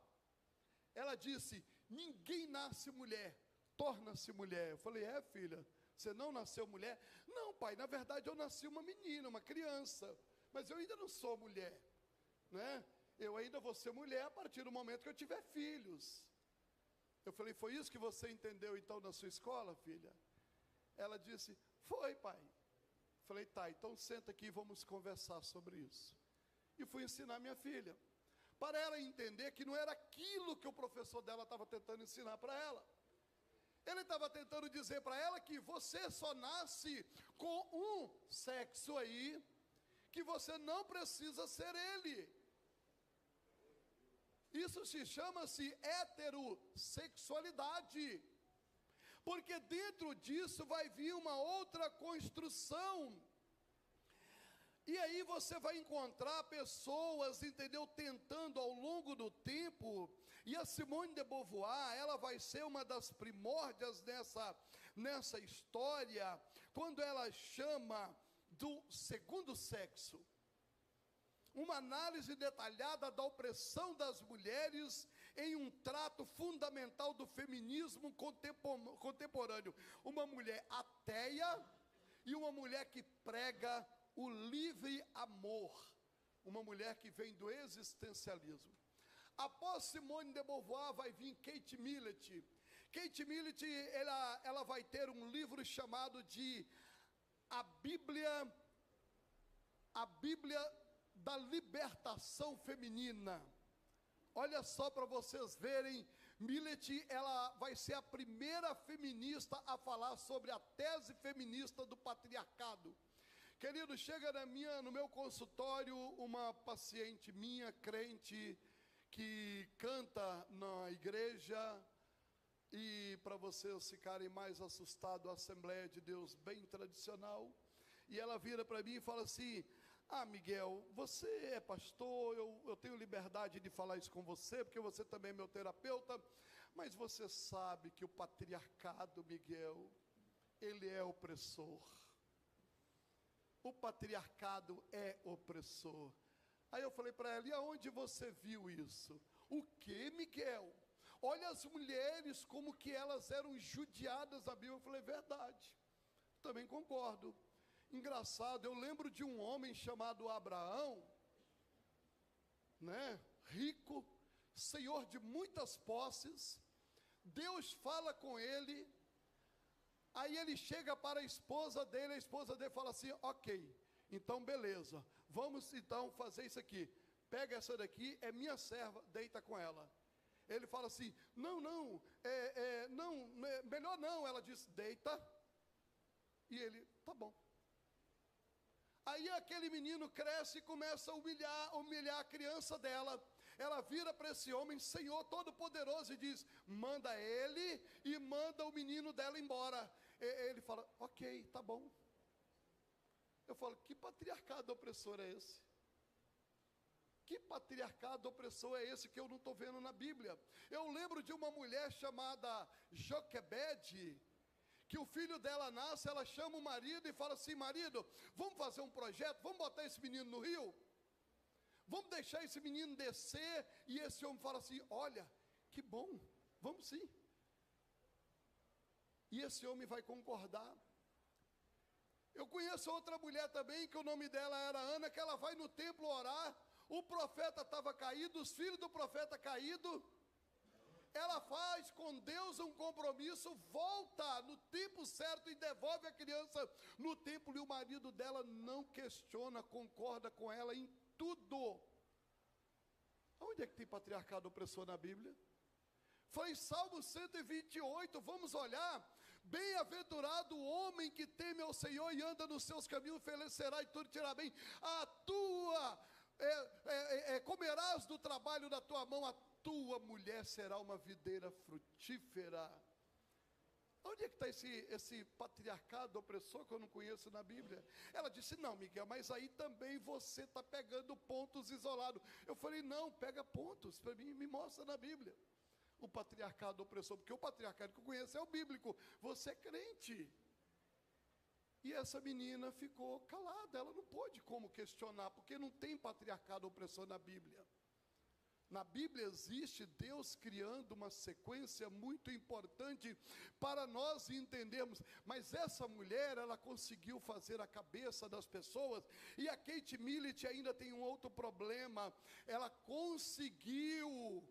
ela disse, ninguém nasce mulher, torna-se mulher. Eu falei, filha, você não nasceu mulher? Não, pai, na verdade eu nasci uma menina, uma criança, mas eu ainda não sou mulher, né? Eu ainda vou ser mulher a partir do momento que eu tiver filhos. Eu falei, foi isso que você entendeu então na sua escola, filha? Ela disse, foi, pai. Falei, tá, então senta aqui e vamos conversar sobre isso. E fui ensinar minha filha, para ela entender que não era aquilo que o professor dela estava tentando ensinar para ela. Ele estava tentando dizer para ela que você só nasce com um sexo aí, que você não precisa ser ele. Isso se chama-se heterossexualidade, porque dentro disso vai vir uma outra construção. E aí você vai encontrar pessoas, entendeu, tentando ao longo do tempo, e a Simone de Beauvoir, ela vai ser uma das primórdias nessa história, quando ela chama do segundo sexo. Uma análise detalhada da opressão das mulheres em um trato fundamental do feminismo contemporâneo. Uma mulher ateia e uma mulher que prega o livre amor, uma mulher que vem do existencialismo. Após Simone de Beauvoir vai vir Kate Millett. Kate Millett, ela vai ter um livro chamado de A Bíblia da Libertação Feminina. Olha só para vocês verem, Millett, ela vai ser a primeira feminista a falar sobre a tese feminista do patriarcado. Querido, chega no meu consultório uma paciente minha, crente, que canta na igreja, e para vocês ficarem mais assustados, a Assembleia de Deus bem tradicional, e ela vira para mim e fala assim: ah, Miguel, você é pastor, eu tenho liberdade de falar isso com você, porque você também é meu terapeuta, mas você sabe que o patriarcado, Miguel, ele é opressor. O patriarcado é opressor. Aí eu falei para ela: e aonde você viu isso? O que, Miguel? Olha as mulheres, como que elas eram judiadas na Bíblia. Eu falei: verdade, também concordo. Engraçado, eu lembro de um homem chamado Abraão, né? Rico, senhor de muitas posses. Deus fala com ele, aí ele chega para a esposa dele fala assim: ok, então beleza, vamos então fazer isso aqui, pega essa daqui, é minha serva, deita com ela. Ele fala assim: não, melhor não. Ela diz: deita, e ele: tá bom. Aí aquele menino cresce e começa a humilhar a criança dela. Ela vira para esse homem, Senhor Todo-Poderoso, e diz: manda ele e manda o menino dela embora. Ele fala: ok, tá bom. Eu falo: que patriarcado opressor é esse? Que patriarcado opressor é esse que eu não estou vendo na Bíblia? Eu lembro de uma mulher chamada Joquebede, que o filho dela nasce, ela chama o marido e fala assim: marido, vamos fazer um projeto, vamos botar esse menino no rio? Vamos deixar esse menino descer? E esse homem fala assim: olha, que bom, vamos sim. E esse homem vai concordar. Eu conheço outra mulher também, que o nome dela era Ana, que ela vai no templo orar, o profeta estava caído, os filhos do profeta caído. Ela faz com Deus um compromisso, volta no tempo certo e devolve a criança no templo, e o marido dela não questiona, concorda com ela em tudo. Onde é que tem patriarcado opressor na Bíblia? Foi em Salmo 128, vamos olhar. Bem-aventurado o homem que teme ao Senhor e anda nos seus caminhos, felicerá e tudo te irá bem. A tua, comerás do trabalho da tua mão, a tua mulher será uma videira frutífera. Onde é que está esse patriarcado opressor que eu não conheço na Bíblia? Ela disse: não, Miguel, mas aí também você está pegando pontos isolados. Eu falei: não, pega pontos para mim, me mostra na Bíblia o patriarcado opressor, porque o patriarcado que eu conheço é o bíblico. Você é crente. E essa menina ficou calada, ela não pôde como questionar, porque não tem patriarcado opressor na Bíblia. Na Bíblia existe Deus criando uma sequência muito importante para nós entendermos. Mas essa mulher, ela conseguiu fazer a cabeça das pessoas. E a Kate Millett ainda tem um outro problema. Ela conseguiu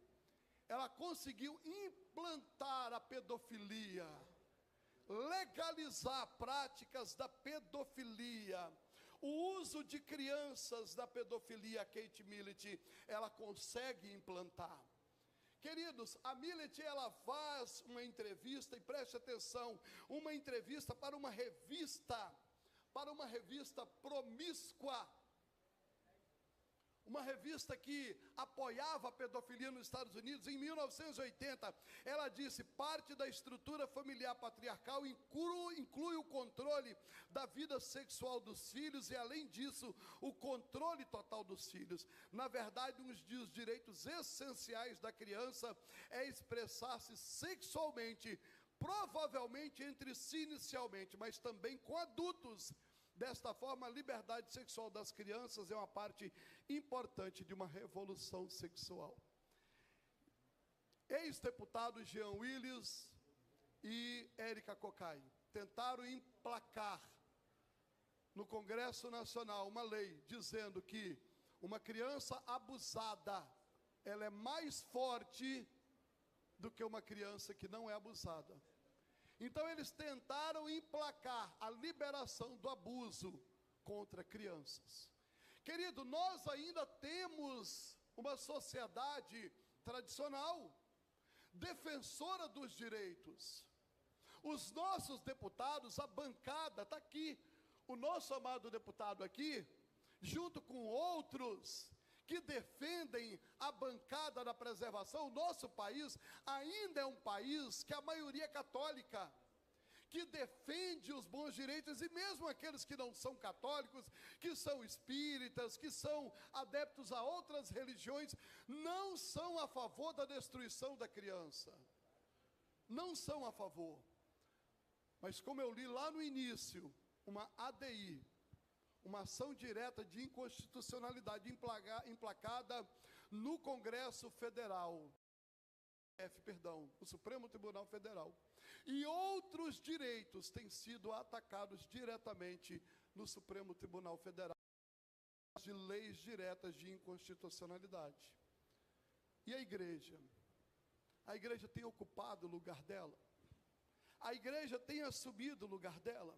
implantar a pedofilia, legalizar práticas da pedofilia. O uso de crianças da pedofilia, a Kate Millett, ela consegue implantar. Queridos, a Millett, ela faz uma entrevista, e preste atenção, uma entrevista para uma revista promíscua, uma revista que apoiava a pedofilia nos Estados Unidos. Em 1980, ela disse: parte da estrutura familiar patriarcal inclui o controle da vida sexual dos filhos e, além disso, o controle total dos filhos. Na verdade, um dos direitos essenciais da criança é expressar-se sexualmente, provavelmente entre si inicialmente, mas também com adultos. Desta forma, a liberdade sexual das crianças é uma parte importante de uma revolução sexual. Ex-deputados Jean Willis e Érica Cocai tentaram emplacar no Congresso Nacional uma lei dizendo que uma criança abusada ela é mais forte do que uma criança que não é abusada. Então eles tentaram emplacar a liberação do abuso contra crianças. Querido, nós ainda temos uma sociedade tradicional, defensora dos direitos. Os nossos deputados, a bancada, está aqui, o nosso amado deputado aqui, junto com outros que defendem a bancada da preservação. O nosso país ainda é um país que a maioria é católica, que defende os bons direitos, e mesmo aqueles que não são católicos, que são espíritas, que são adeptos a outras religiões, não são a favor da destruição da criança. Não são a favor. Mas como eu li lá no início, uma ADI, uma ação direta de inconstitucionalidade emplacada no Congresso Federal, o Supremo Tribunal Federal, e outros direitos têm sido atacados diretamente no Supremo Tribunal Federal, de leis diretas de inconstitucionalidade. E a igreja? A igreja tem ocupado o lugar dela? A igreja tem assumido o lugar dela?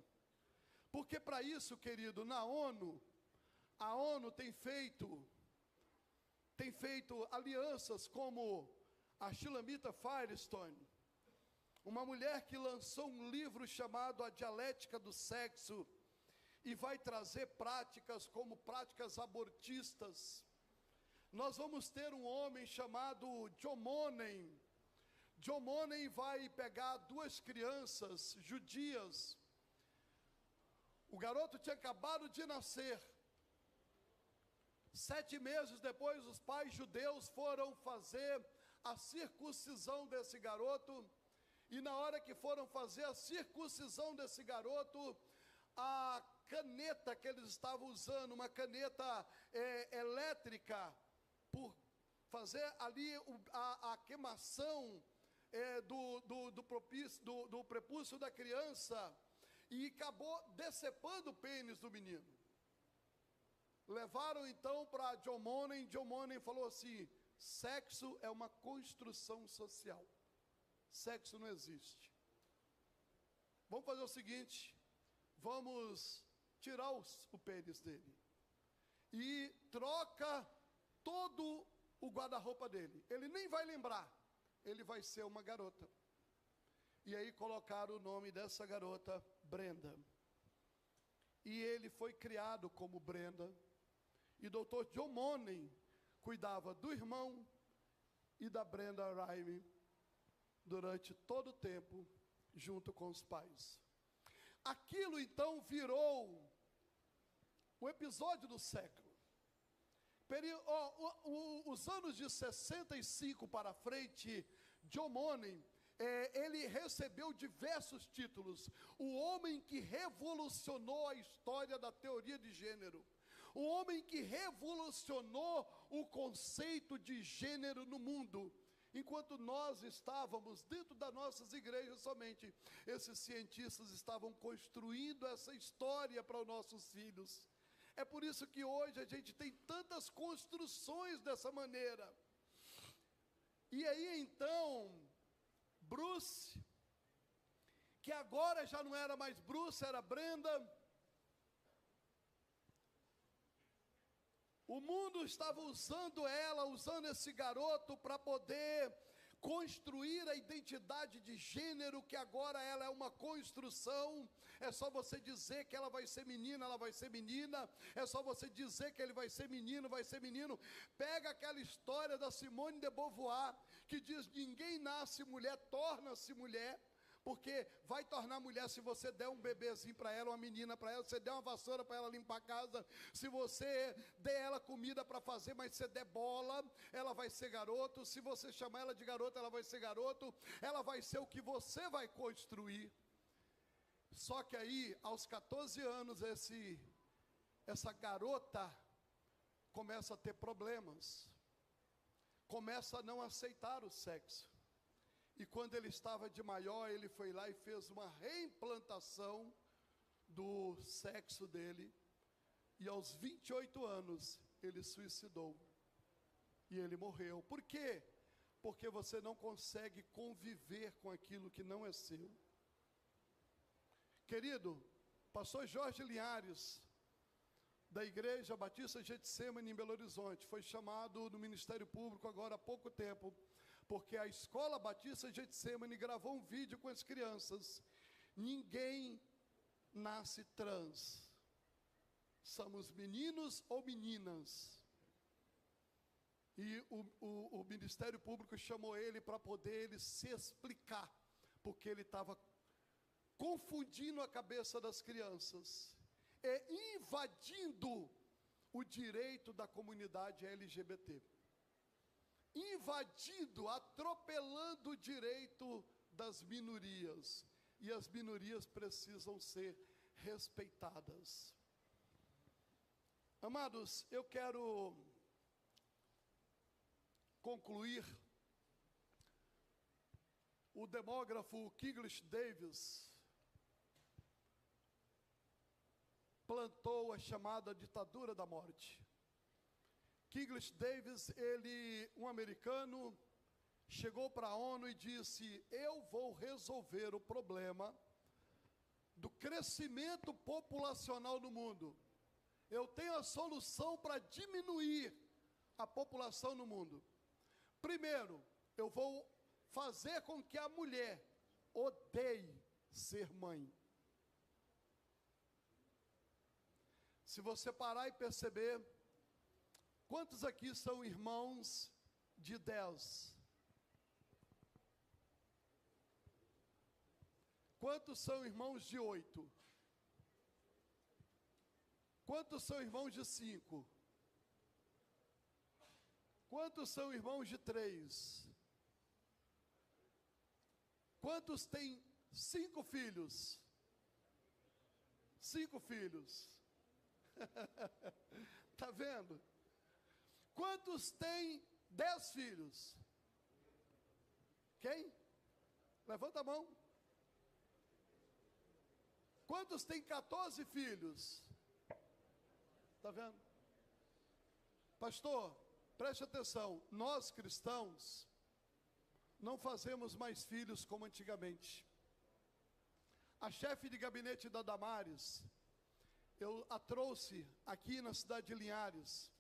Porque para isso, querido, na ONU, a ONU tem feito alianças como a Shulamita Firestone, uma mulher que lançou um livro chamado A Dialética do Sexo, e vai trazer práticas como práticas abortistas. Nós vamos ter um homem chamado John Money. John Money vai pegar 2 crianças judias. O garoto tinha acabado de nascer. 7 meses depois, os pais judeus foram fazer a circuncisão desse garoto. E na hora que foram fazer a circuncisão desse garoto, a caneta que eles estavam usando, uma caneta elétrica, por fazer ali a queimação do prepúcio da criança, e acabou decepando o pênis do menino. Levaram então para John Money. John Money falou assim: sexo é uma construção social, sexo não existe. Vamos fazer o seguinte, vamos tirar o pênis dele e troca todo o guarda-roupa dele. Ele nem vai lembrar, ele vai ser uma garota. E aí colocaram o nome dessa garota Brenda. E ele foi criado como Brenda. E Dr. John Money cuidava do irmão e da Brenda Raime durante todo o tempo, junto com os pais. Aquilo então virou o episódio do século. Os anos de 65 para frente, John Money, ele recebeu diversos títulos. O homem que revolucionou a história da teoria de gênero. O homem que revolucionou o conceito de gênero no mundo. Enquanto nós estávamos dentro das nossas igrejas somente, esses cientistas estavam construindo essa história para os nossos filhos. É por isso que hoje a gente tem tantas construções dessa maneira. E aí então, Bruce, que agora já não era mais Bruce, era Brenda. O mundo estava usando esse garoto para poder construir a identidade de gênero, que agora ela é uma construção. É só você dizer que ela vai ser menina, ela vai ser menina. É só você dizer que ele vai ser menino, vai ser menino. Pega aquela história da Simone de Beauvoir, que diz: ninguém nasce mulher, torna-se mulher. Porque vai tornar mulher se você der um bebezinho para ela, uma menina para ela, se você der uma vassoura para ela limpar a casa, se você der ela comida para fazer, mas se der bola, ela vai ser garoto. Se você chamar ela de garota, ela vai ser garoto. Ela vai ser o que você vai construir. Só que aí, aos 14 anos, essa garota começa a ter problemas. Começa a não aceitar o sexo. E quando ele estava de maior, ele foi lá e fez uma reimplantação do sexo dele. E aos 28 anos, ele suicidou. e ele morreu. Por quê? Porque você não consegue conviver com aquilo que não é seu. Querido, pastor Jorge Linhares, da Igreja Batista Getsemane em Belo Horizonte, foi chamado no Ministério Público agora há pouco tempo, porque a Escola Batista Getsemane gravou um vídeo com as crianças. Ninguém nasce trans. Somos meninos ou meninas. E o Ministério Público chamou ele para poder ele se explicar, porque ele estava confundindo a cabeça das crianças e invadindo o direito da comunidade LGBT. Invadindo, atropelando o direito das minorias. E as minorias precisam ser respeitadas. Amados, eu quero concluir. O demógrafo Kiglish Davis plantou a chamada ditadura da morte. Kiglish Davis, ele, um americano, chegou para a ONU e disse: eu vou resolver o problema do crescimento populacional no mundo. Eu tenho a solução para diminuir a população no mundo. Primeiro, eu vou fazer com que a mulher odeie ser mãe. Se você parar e perceber, quantos aqui são irmãos de 10? Quantos são irmãos de 8? Quantos são irmãos de 5? Quantos são irmãos de 3? Quantos têm 5 filhos? 5 filhos. Está vendo? Quantos têm 10 filhos? Quem? Levanta a mão. Quantos têm 14 filhos? Está vendo? Pastor, preste atenção. Nós cristãos não fazemos mais filhos como antigamente. A chefe de gabinete da Damares, eu a trouxe aqui na cidade de Linhares,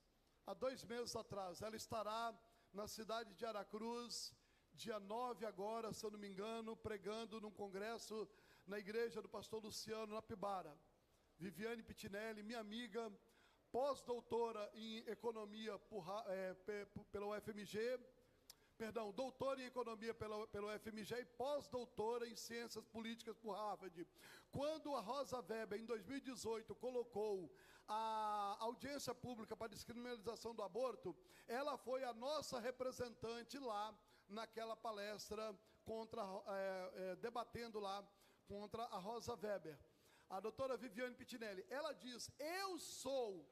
há 2 meses atrás. Ela estará na cidade de Aracruz, dia 9 agora, se eu não me engano, pregando num congresso na igreja do pastor Luciano, na Pibara. Viviane Pitinelli, minha amiga, pós-doutora em economia pelo UFMG, doutora em economia pelo UFMG e pós-doutora em ciências políticas por Harvard. Quando a Rosa Weber, em 2018, colocou a audiência pública para a descriminalização do aborto, ela foi a nossa representante lá naquela palestra debatendo lá contra a Rosa Weber. A doutora Viviane Pitinelli, ela diz: eu sou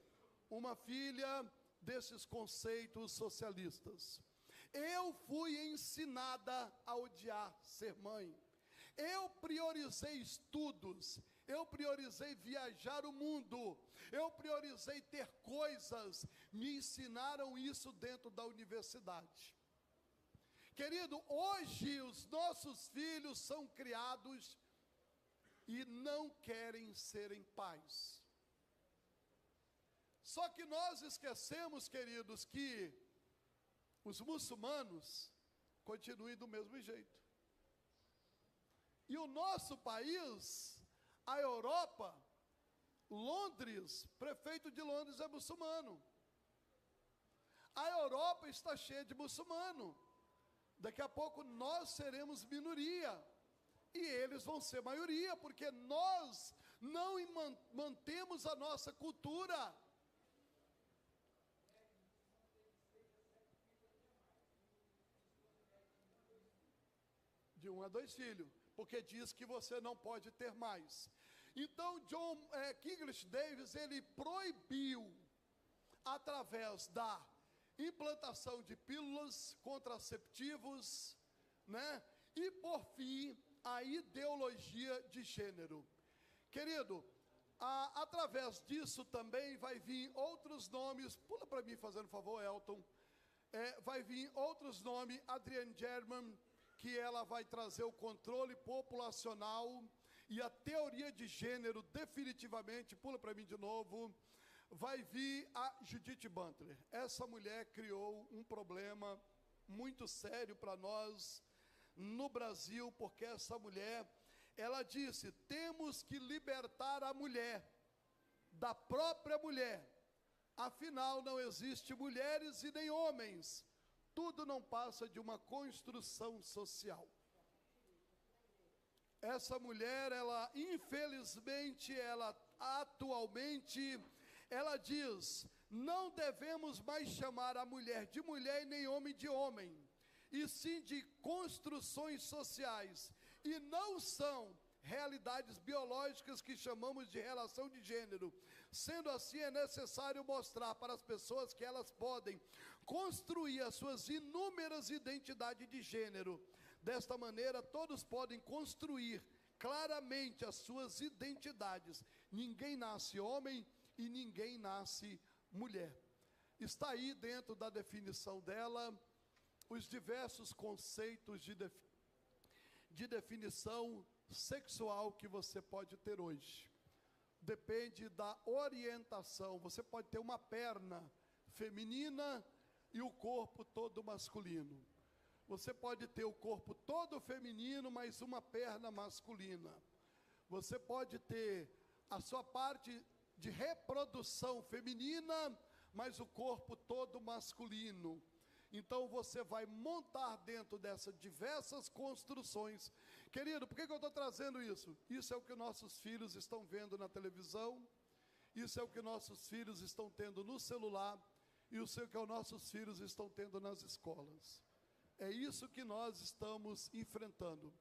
uma filha desses conceitos socialistas. Eu fui ensinada a odiar ser mãe. Eu priorizei estudos. Eu priorizei viajar o mundo. Eu priorizei ter coisas. Me ensinaram isso dentro da universidade. Querido, hoje os nossos filhos são criados e não querem serem pais. Só que nós esquecemos, queridos, que os muçulmanos continuam do mesmo jeito. E o nosso país, a Europa, Londres, prefeito de Londres é muçulmano. A Europa está cheia de muçulmano. Daqui a pouco nós seremos minoria. E eles vão ser maioria, porque nós não mantemos a nossa cultura. De 1 a 2 filhos, porque diz que você não pode ter mais. Então, Kiglish Davis, ele proibiu, através da implantação de pílulas contraceptivos, né? E, por fim, a ideologia de gênero. Querido, através disso também vai vir outros nomes. Pula para mim, fazendo favor, Elton. vai vir outros nomes, Adrienne German, que ela vai trazer o controle populacional e a teoria de gênero definitivamente, pula para mim de novo, vai vir a Judith Butler. Essa mulher criou um problema muito sério para nós no Brasil, porque essa mulher, ela disse, temos que libertar a mulher, da própria mulher. Afinal, não existe mulheres e nem homens. Tudo não passa de uma construção social. Essa mulher, ela, infelizmente, ela atualmente, ela diz, não devemos mais chamar a mulher de mulher e nem homem de homem, e sim de construções sociais, e não são realidades biológicas que chamamos de relação de gênero. Sendo assim, é necessário mostrar para as pessoas que elas podem construir as suas inúmeras identidades de gênero. Desta maneira, todos podem construir claramente as suas identidades. Ninguém nasce homem e ninguém nasce mulher. Está aí dentro da definição dela os diversos conceitos de definição sexual que você pode ter hoje. Depende da orientação. Você pode ter uma perna feminina e o corpo todo masculino. Você pode ter o corpo todo feminino, mas uma perna masculina. Você pode ter a sua parte de reprodução feminina, mas o corpo todo masculino. Então você vai montar dentro dessas diversas construções. Querido, por que eu estou trazendo isso? Isso é o que nossos filhos estão vendo na televisão, isso é o que nossos filhos estão tendo no celular, e isso é o que os nossos filhos estão tendo nas escolas. É isso que nós estamos enfrentando.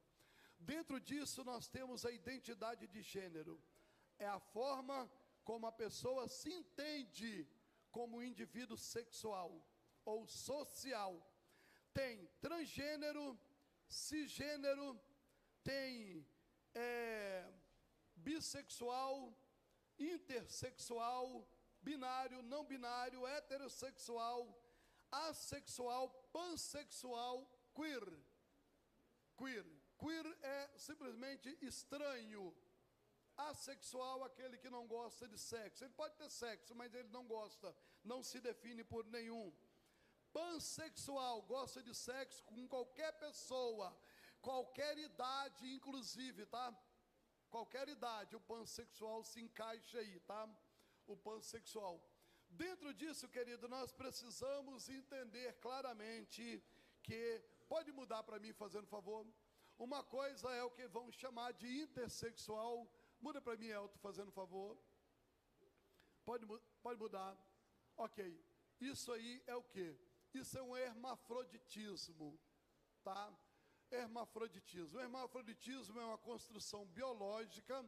Dentro disso nós temos a identidade de gênero. É a forma como a pessoa se entende como indivíduo sexual ou social. Tem transgênero, cisgênero, tem bissexual, intersexual, binário, não binário, heterossexual, assexual, pansexual, queer. Queer é simplesmente estranho. Assexual, aquele que não gosta de sexo. Ele pode ter sexo, mas ele não gosta, não se define por nenhum. Pansexual, gosta de sexo com qualquer pessoa, qualquer idade, inclusive, tá? Qualquer idade, o pansexual se encaixa aí, tá? O pansexual. Dentro disso, querido, nós precisamos entender claramente que, pode mudar para mim, fazendo favor? Uma coisa é o que vão chamar de intersexual. Muda para mim, Elton, fazendo favor. Pode mudar. Ok. Isso aí é o quê? Isso é um hermafroditismo, tá? Hermafroditismo. O hermafroditismo é uma construção biológica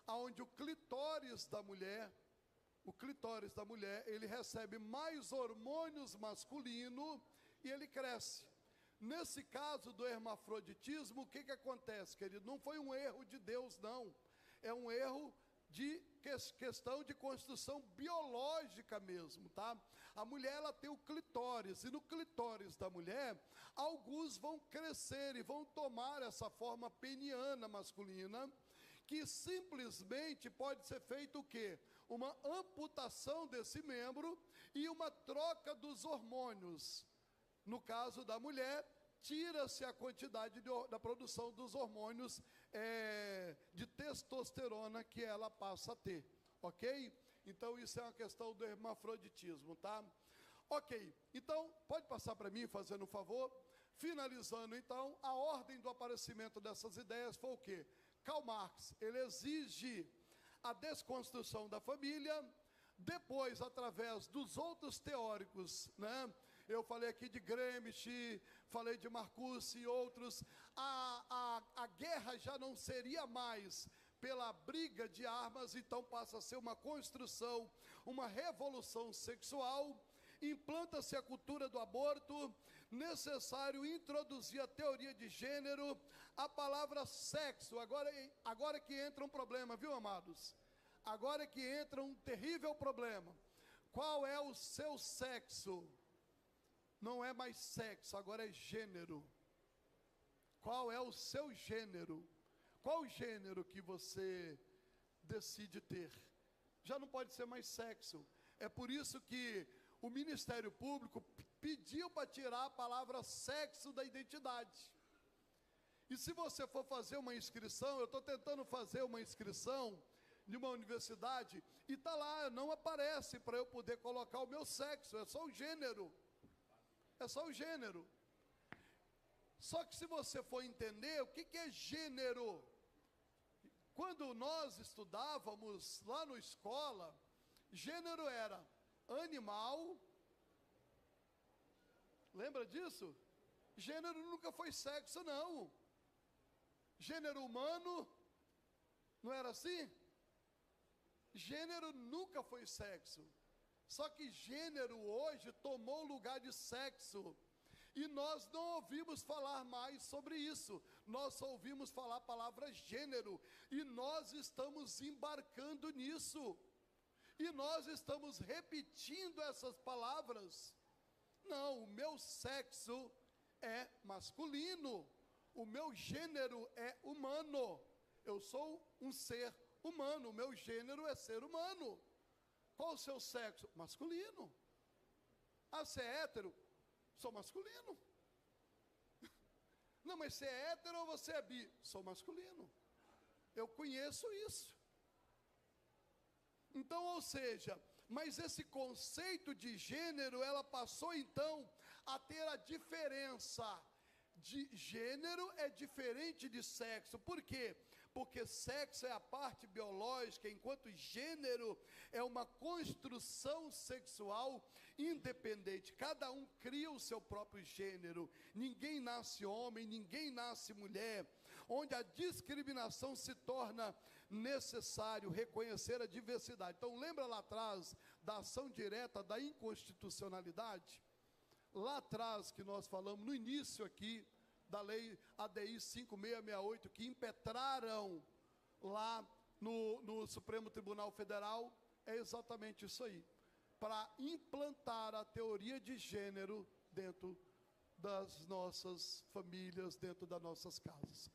onde o clitóris da mulher, ele recebe mais hormônios masculinos e ele cresce. Nesse caso do hermafroditismo, o que acontece, querido? Não foi um erro de Deus, não. É um erro de questão de construção biológica mesmo, tá? A mulher, ela tem o clitóris, e no clitóris da mulher, alguns vão crescer e vão tomar essa forma peniana masculina, que simplesmente pode ser feito o quê? Uma amputação desse membro e uma troca dos hormônios. No caso da mulher, tira-se a quantidade da produção dos hormônios de testosterona que ela passa a ter, ok? Então, isso é uma questão do hermafroditismo, tá? Ok, então, pode passar para mim, fazendo um favor? Finalizando, então, a ordem do aparecimento dessas ideias foi o quê? Karl Marx, ele exige a desconstrução da família, depois, através dos outros teóricos, né? Eu falei aqui de Gramsci, falei de Marcuse e outros. A guerra já não seria mais pela briga de armas, então passa a ser uma construção, uma revolução sexual. Implanta-se a cultura do aborto, necessário introduzir a teoria de gênero, a palavra sexo. Agora que entra um problema, viu, amados? Agora que entra um terrível problema. Qual é o seu sexo? Não é mais sexo, agora é gênero. Qual é o seu gênero? Qual o gênero que você decide ter? Já não pode ser mais sexo. É por isso que o Ministério Público pediu para tirar a palavra sexo da identidade. E se você for fazer uma inscrição, eu estou tentando fazer uma inscrição de uma universidade, e está lá, não aparece para eu poder colocar o meu sexo, é só o gênero. É só o gênero. Só que se você for entender, o que é gênero? Quando nós estudávamos lá na escola, gênero era animal. Lembra disso? Gênero nunca foi sexo, não. Gênero humano, não era assim? Gênero nunca foi sexo. Só que gênero hoje tomou o lugar de sexo. E nós não ouvimos falar mais sobre isso. Nós só ouvimos falar a palavra gênero. E nós estamos embarcando nisso. E nós estamos repetindo essas palavras. Não, o meu sexo é masculino. O meu gênero é humano. Eu sou um ser humano. O meu gênero é ser humano. Qual o seu sexo? Masculino. Ah, você é hétero? Sou masculino. Não, mas você é hétero ou você é bi? Sou masculino. Eu conheço isso. Então, ou seja, mas esse conceito de gênero, ela passou então a ter a diferença de gênero é diferente de sexo. Por quê? Porque sexo é a parte biológica, enquanto gênero é uma construção sexual independente. Cada um cria o seu próprio gênero. Ninguém nasce homem, ninguém nasce mulher. Onde a discriminação se torna necessário reconhecer a diversidade. Então, lembra lá atrás da ação direta da inconstitucionalidade? Lá atrás que nós falamos, no início aqui, da lei ADI 5668, que impetraram lá no Supremo Tribunal Federal, é exatamente isso aí. Para implantar a teoria de gênero dentro das nossas famílias, dentro das nossas casas.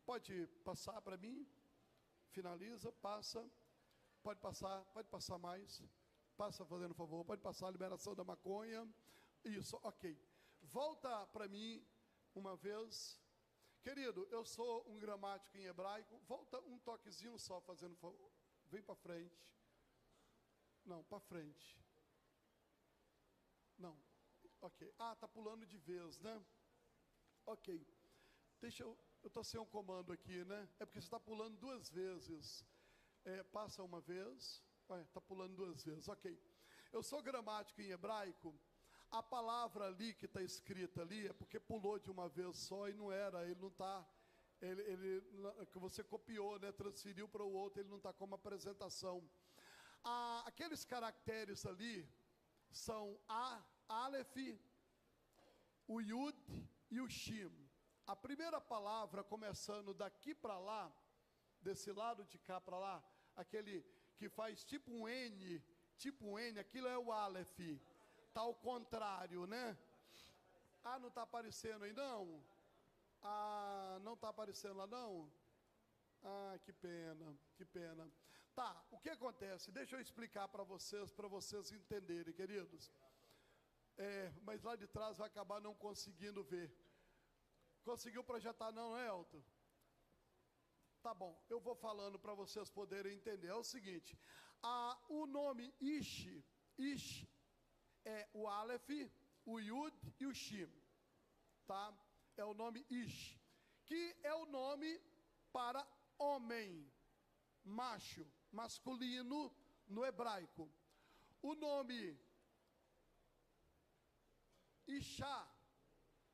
Pode passar para mim? Finaliza, passa. Pode passar mais. Passa fazendo favor, pode passar a liberação da maconha. Isso, ok. Volta para mim uma vez. Querido, eu sou um gramático em hebraico. Volta um toquezinho só, fazendo favor. Vem para frente. Não, para frente. Não. Ok. Ah, está pulando de vez, né? Ok. Deixa eu estou sem um comando aqui, né? É porque você está pulando duas vezes. Passa uma vez. Está pulando duas vezes. Ok. Eu sou gramático em hebraico. A palavra ali que está escrita ali é porque pulou de uma vez só e não era, ele não está, que você copiou, né, transferiu para o outro, ele não está como apresentação. Aqueles caracteres ali são a, Aleph, o Yud e o Shim. A primeira palavra, começando daqui para lá, desse lado de cá para lá, aquele que faz tipo um N, aquilo é o Aleph. Está ao contrário, né? Ah, não está aparecendo aí não? Ah, não está aparecendo lá não? Ah, que pena, que pena. Tá, o que acontece? Deixa eu explicar para vocês entenderem, queridos. Mas lá de trás vai acabar não conseguindo ver. Conseguiu projetar não, Elton? Tá bom, eu vou falando para vocês poderem entender. É o seguinte, o nome Ish é o Aleph, o Yud e o Shim, tá? É o nome Ish, que é o nome para homem, macho, masculino no hebraico. O nome Isha,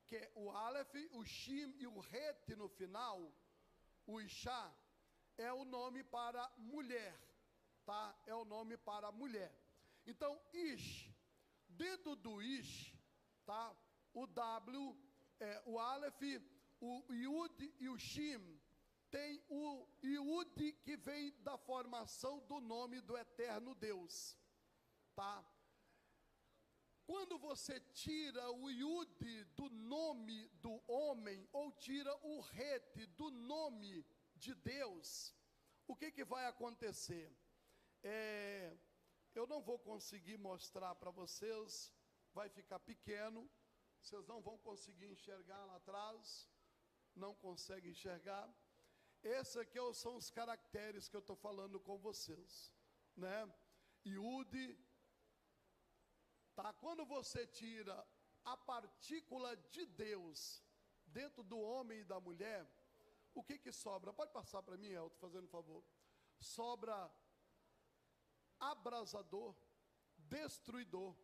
que é o Aleph, o Shim e o Het no final, o Isha é o nome para mulher, tá? É o nome para mulher. Então, Ish, dentro do Ish, tá? O W, o Aleph, o Yud e o Shim, tem o Yud que vem da formação do nome do eterno Deus, tá? Quando você tira o Iude do nome do homem, ou tira o Rete do nome de Deus, o que vai acontecer? Eu não vou conseguir mostrar para vocês, vai ficar pequeno, vocês não vão conseguir enxergar lá atrás, não conseguem enxergar. Esses aqui são os caracteres que eu estou falando com vocês, né? Iude. Tá, quando você tira a partícula de Deus dentro do homem e da mulher, o que sobra? Pode passar para mim, Elton, fazendo um favor. Sobra abrasador, destruidor,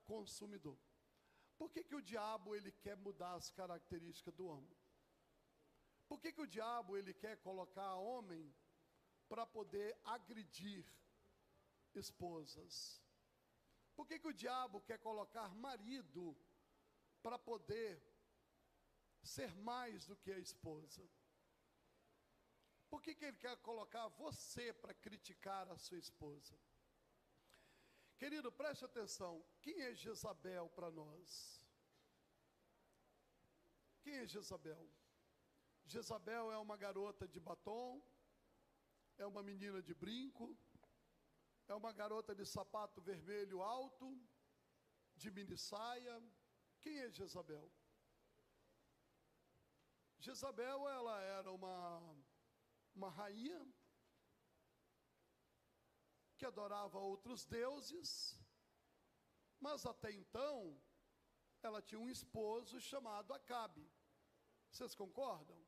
consumidor. Por que o diabo ele quer mudar as características do homem? Por que o diabo ele quer colocar homem para poder agredir esposas? Por que o diabo quer colocar marido para poder ser mais do que a esposa? Por que ele quer colocar você para criticar a sua esposa? Querido, preste atenção, quem é Jezabel para nós? Quem é Jezabel? Jezabel é uma garota de batom, é uma menina de brinco, é uma garota de sapato vermelho alto, de mini saia. Quem é Jezabel? Jezabel, ela era uma rainha que adorava outros deuses, mas até então, ela tinha um esposo chamado Acabe. Vocês concordam?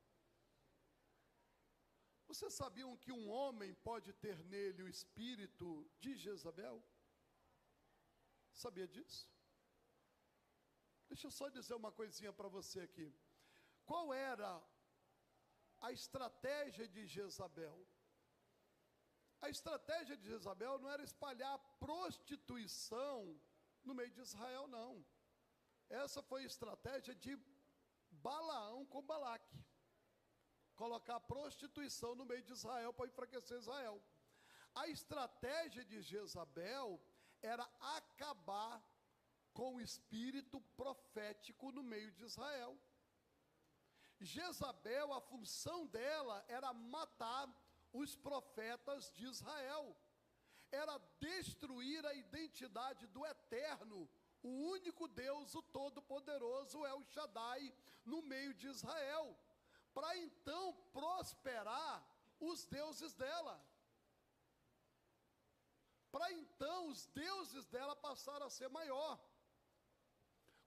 Vocês sabiam que um homem pode ter nele o espírito de Jezabel? Sabia disso? Deixa eu só dizer uma coisinha para você aqui. Qual era a estratégia de Jezabel? A estratégia de Jezabel não era espalhar prostituição no meio de Israel, não. Essa foi a estratégia de Balaão com Balaque. Colocar prostituição no meio de Israel para enfraquecer Israel. A estratégia de Jezabel era acabar com o espírito profético no meio de Israel. Jezabel, a função dela era matar os profetas de Israel. Era destruir a identidade do eterno, o único Deus, o Todo-Poderoso, El Shaddai, no meio de Israel, para então prosperar os deuses dela. Para então os deuses dela passaram a ser maior.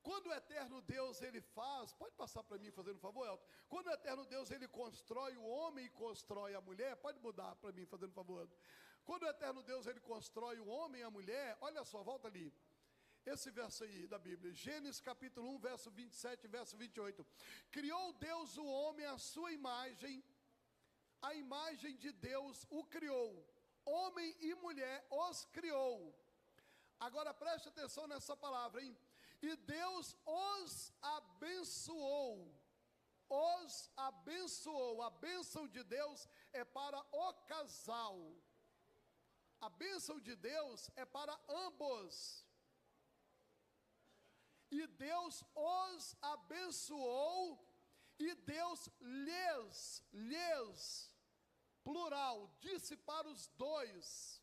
Quando o eterno Deus ele faz, pode passar para mim fazendo um favor, Elton? Quando o eterno Deus ele constrói o homem e constrói a mulher, pode mudar para mim fazendo um favor, Elton? Quando o eterno Deus ele constrói o homem e a mulher, olha só, volta ali. Esse verso aí da Bíblia, Gênesis capítulo 1, verso 27 e verso 28. Criou Deus o homem à sua imagem, a imagem de Deus o criou. Homem e mulher os criou. Agora preste atenção nessa palavra, hein? E Deus os abençoou. Os abençoou. A bênção de Deus é para o casal. A bênção de Deus é para ambos. E Deus os abençoou, e Deus lhes, plural, disse para os dois: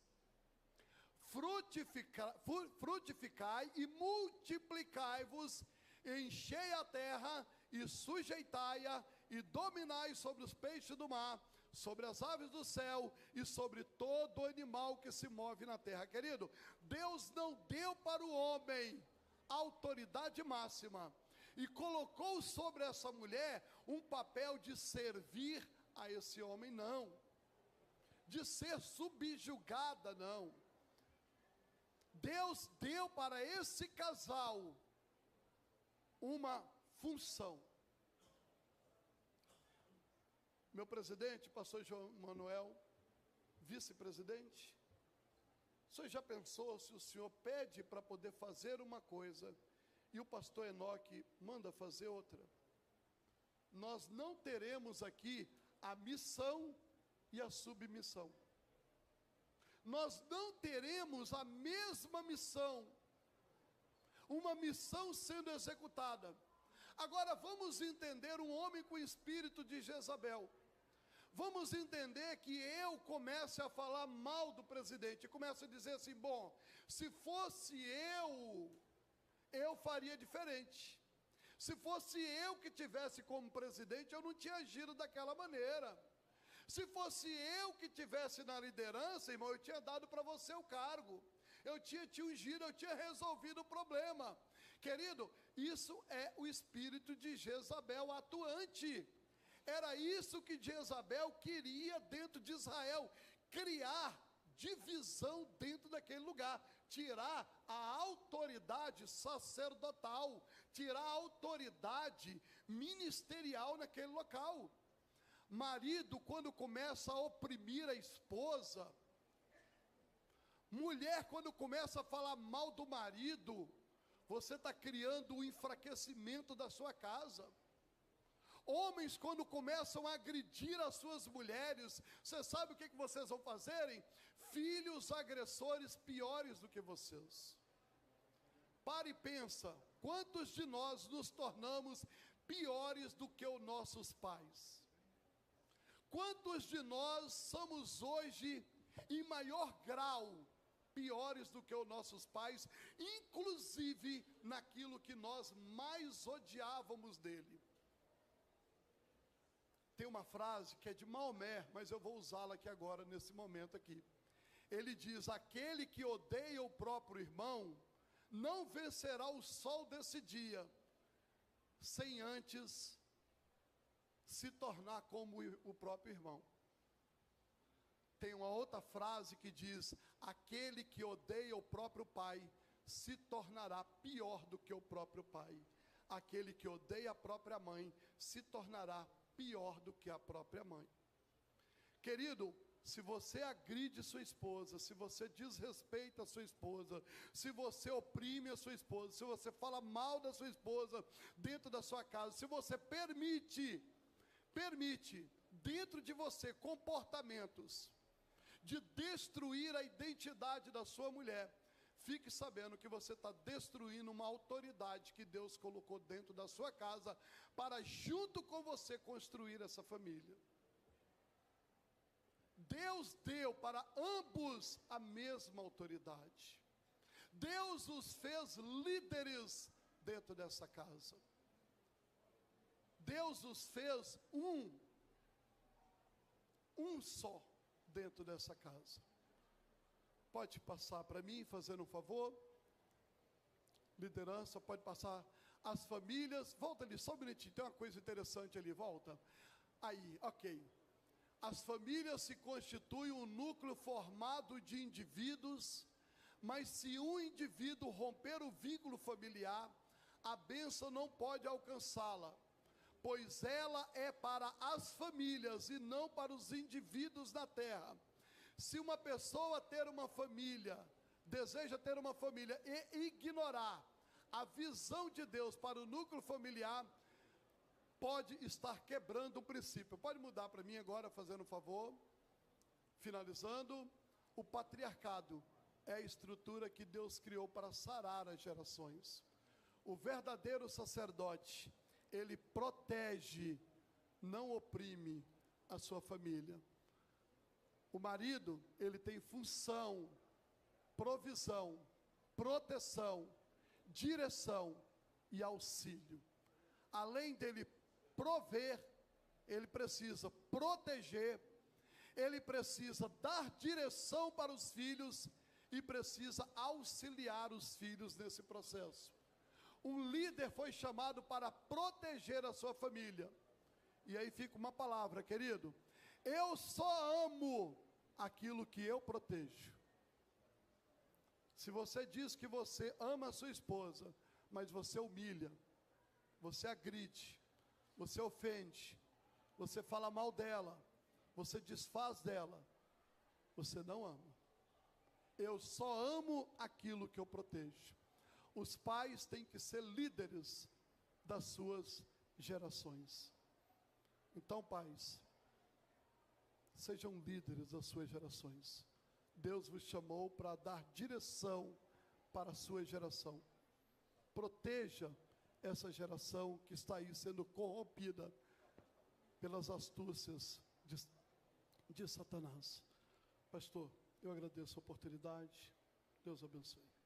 frutificai e multiplicai-vos, enchei a terra e sujeitai-a, e dominai sobre os peixes do mar, sobre as aves do céu e sobre todo animal que se move na terra. Querido, Deus não deu para o homem autoridade máxima e colocou sobre essa mulher um papel de servir a esse homem, não, de ser subjugada, não. Deus deu para esse casal uma função. Meu presidente, pastor João Manuel, vice-presidente, o senhor já pensou se o senhor pede para poder fazer uma coisa e o pastor Enoque manda fazer outra? Nós não teremos aqui a missão e a submissão. Nós não teremos a mesma missão. uma missão sendo executada. Agora vamos entender um homem com o espírito de Jezabel. Vamos entender que eu comece a falar mal do presidente, comece a dizer assim, bom, se fosse eu faria diferente. Se fosse eu que tivesse como presidente, eu não tinha agido daquela maneira. Se fosse eu que tivesse na liderança, irmão, eu tinha dado para você o cargo. Eu tinha te ungido, eu tinha resolvido o problema. Querido, isso é o espírito de Jezabel atuante. Era isso que Jezabel queria dentro de Israel, criar divisão dentro daquele lugar, tirar a autoridade sacerdotal, tirar a autoridade ministerial naquele local. Marido, quando começa a oprimir a esposa, mulher, quando começa a falar mal do marido, você está criando um enfraquecimento da sua casa. Homens, quando começam a agredir as suas mulheres, você sabe o que vocês vão fazerem? Filhos agressores piores do que vocês. Pare e pensa, quantos de nós nos tornamos piores do que os nossos pais? Quantos de nós somos hoje, em maior grau, piores do que os nossos pais, inclusive naquilo que nós mais odiávamos dele? Tem uma frase que é de Maomé, mas eu vou usá-la aqui agora, nesse momento aqui. Ele diz, aquele que odeia o próprio irmão, não vencerá o sol desse dia, sem antes se tornar como o próprio irmão. Tem uma outra frase que diz, aquele que odeia o próprio pai, se tornará pior do que o próprio pai. Aquele que odeia a própria mãe, se tornará pior do que a própria mãe. Querido, se você agride sua esposa, se você desrespeita a sua esposa, se você oprime a sua esposa, se você fala mal da sua esposa dentro da sua casa, se você permite dentro de você comportamentos de destruir a identidade da sua mulher, fique sabendo que você está destruindo uma autoridade que Deus colocou dentro da sua casa para junto com você construir essa família. Deus deu para ambos a mesma autoridade. Deus os fez líderes dentro dessa casa. Deus os fez um só dentro dessa casa. Pode passar para mim, fazendo um favor. Liderança, pode passar. As famílias, volta ali, só um minutinho, tem uma coisa interessante ali, volta. Aí, ok. As famílias se constituem um núcleo formado de indivíduos, mas se um indivíduo romper o vínculo familiar, a bênção não pode alcançá-la, pois ela é para as famílias e não para os indivíduos da terra. Se uma pessoa deseja ter uma família e ignorar a visão de Deus para o núcleo familiar, pode estar quebrando um princípio. Pode mudar para mim agora, fazendo um favor. Finalizando, o patriarcado é a estrutura que Deus criou para sarar as gerações. O verdadeiro sacerdote, ele protege, não oprime a sua família. O marido, ele tem função, provisão, proteção, direção e auxílio. Além dele prover, ele precisa proteger, ele precisa dar direção para os filhos e precisa auxiliar os filhos nesse processo. Um líder foi chamado para proteger a sua família. E aí fica uma palavra, querido. Eu só amo aquilo que eu protejo. Se você diz que você ama a sua esposa, mas você humilha, você agride, você ofende, você fala mal dela, você desfaz dela, você não ama. Eu só amo aquilo que eu protejo. Os pais têm que ser líderes das suas gerações. Então, pais, sejam líderes das suas gerações. Deus vos chamou para dar direção para a sua geração. proteja essa geração que está aí sendo corrompida pelas astúcias de Satanás. Pastor, eu agradeço a oportunidade. Deus abençoe.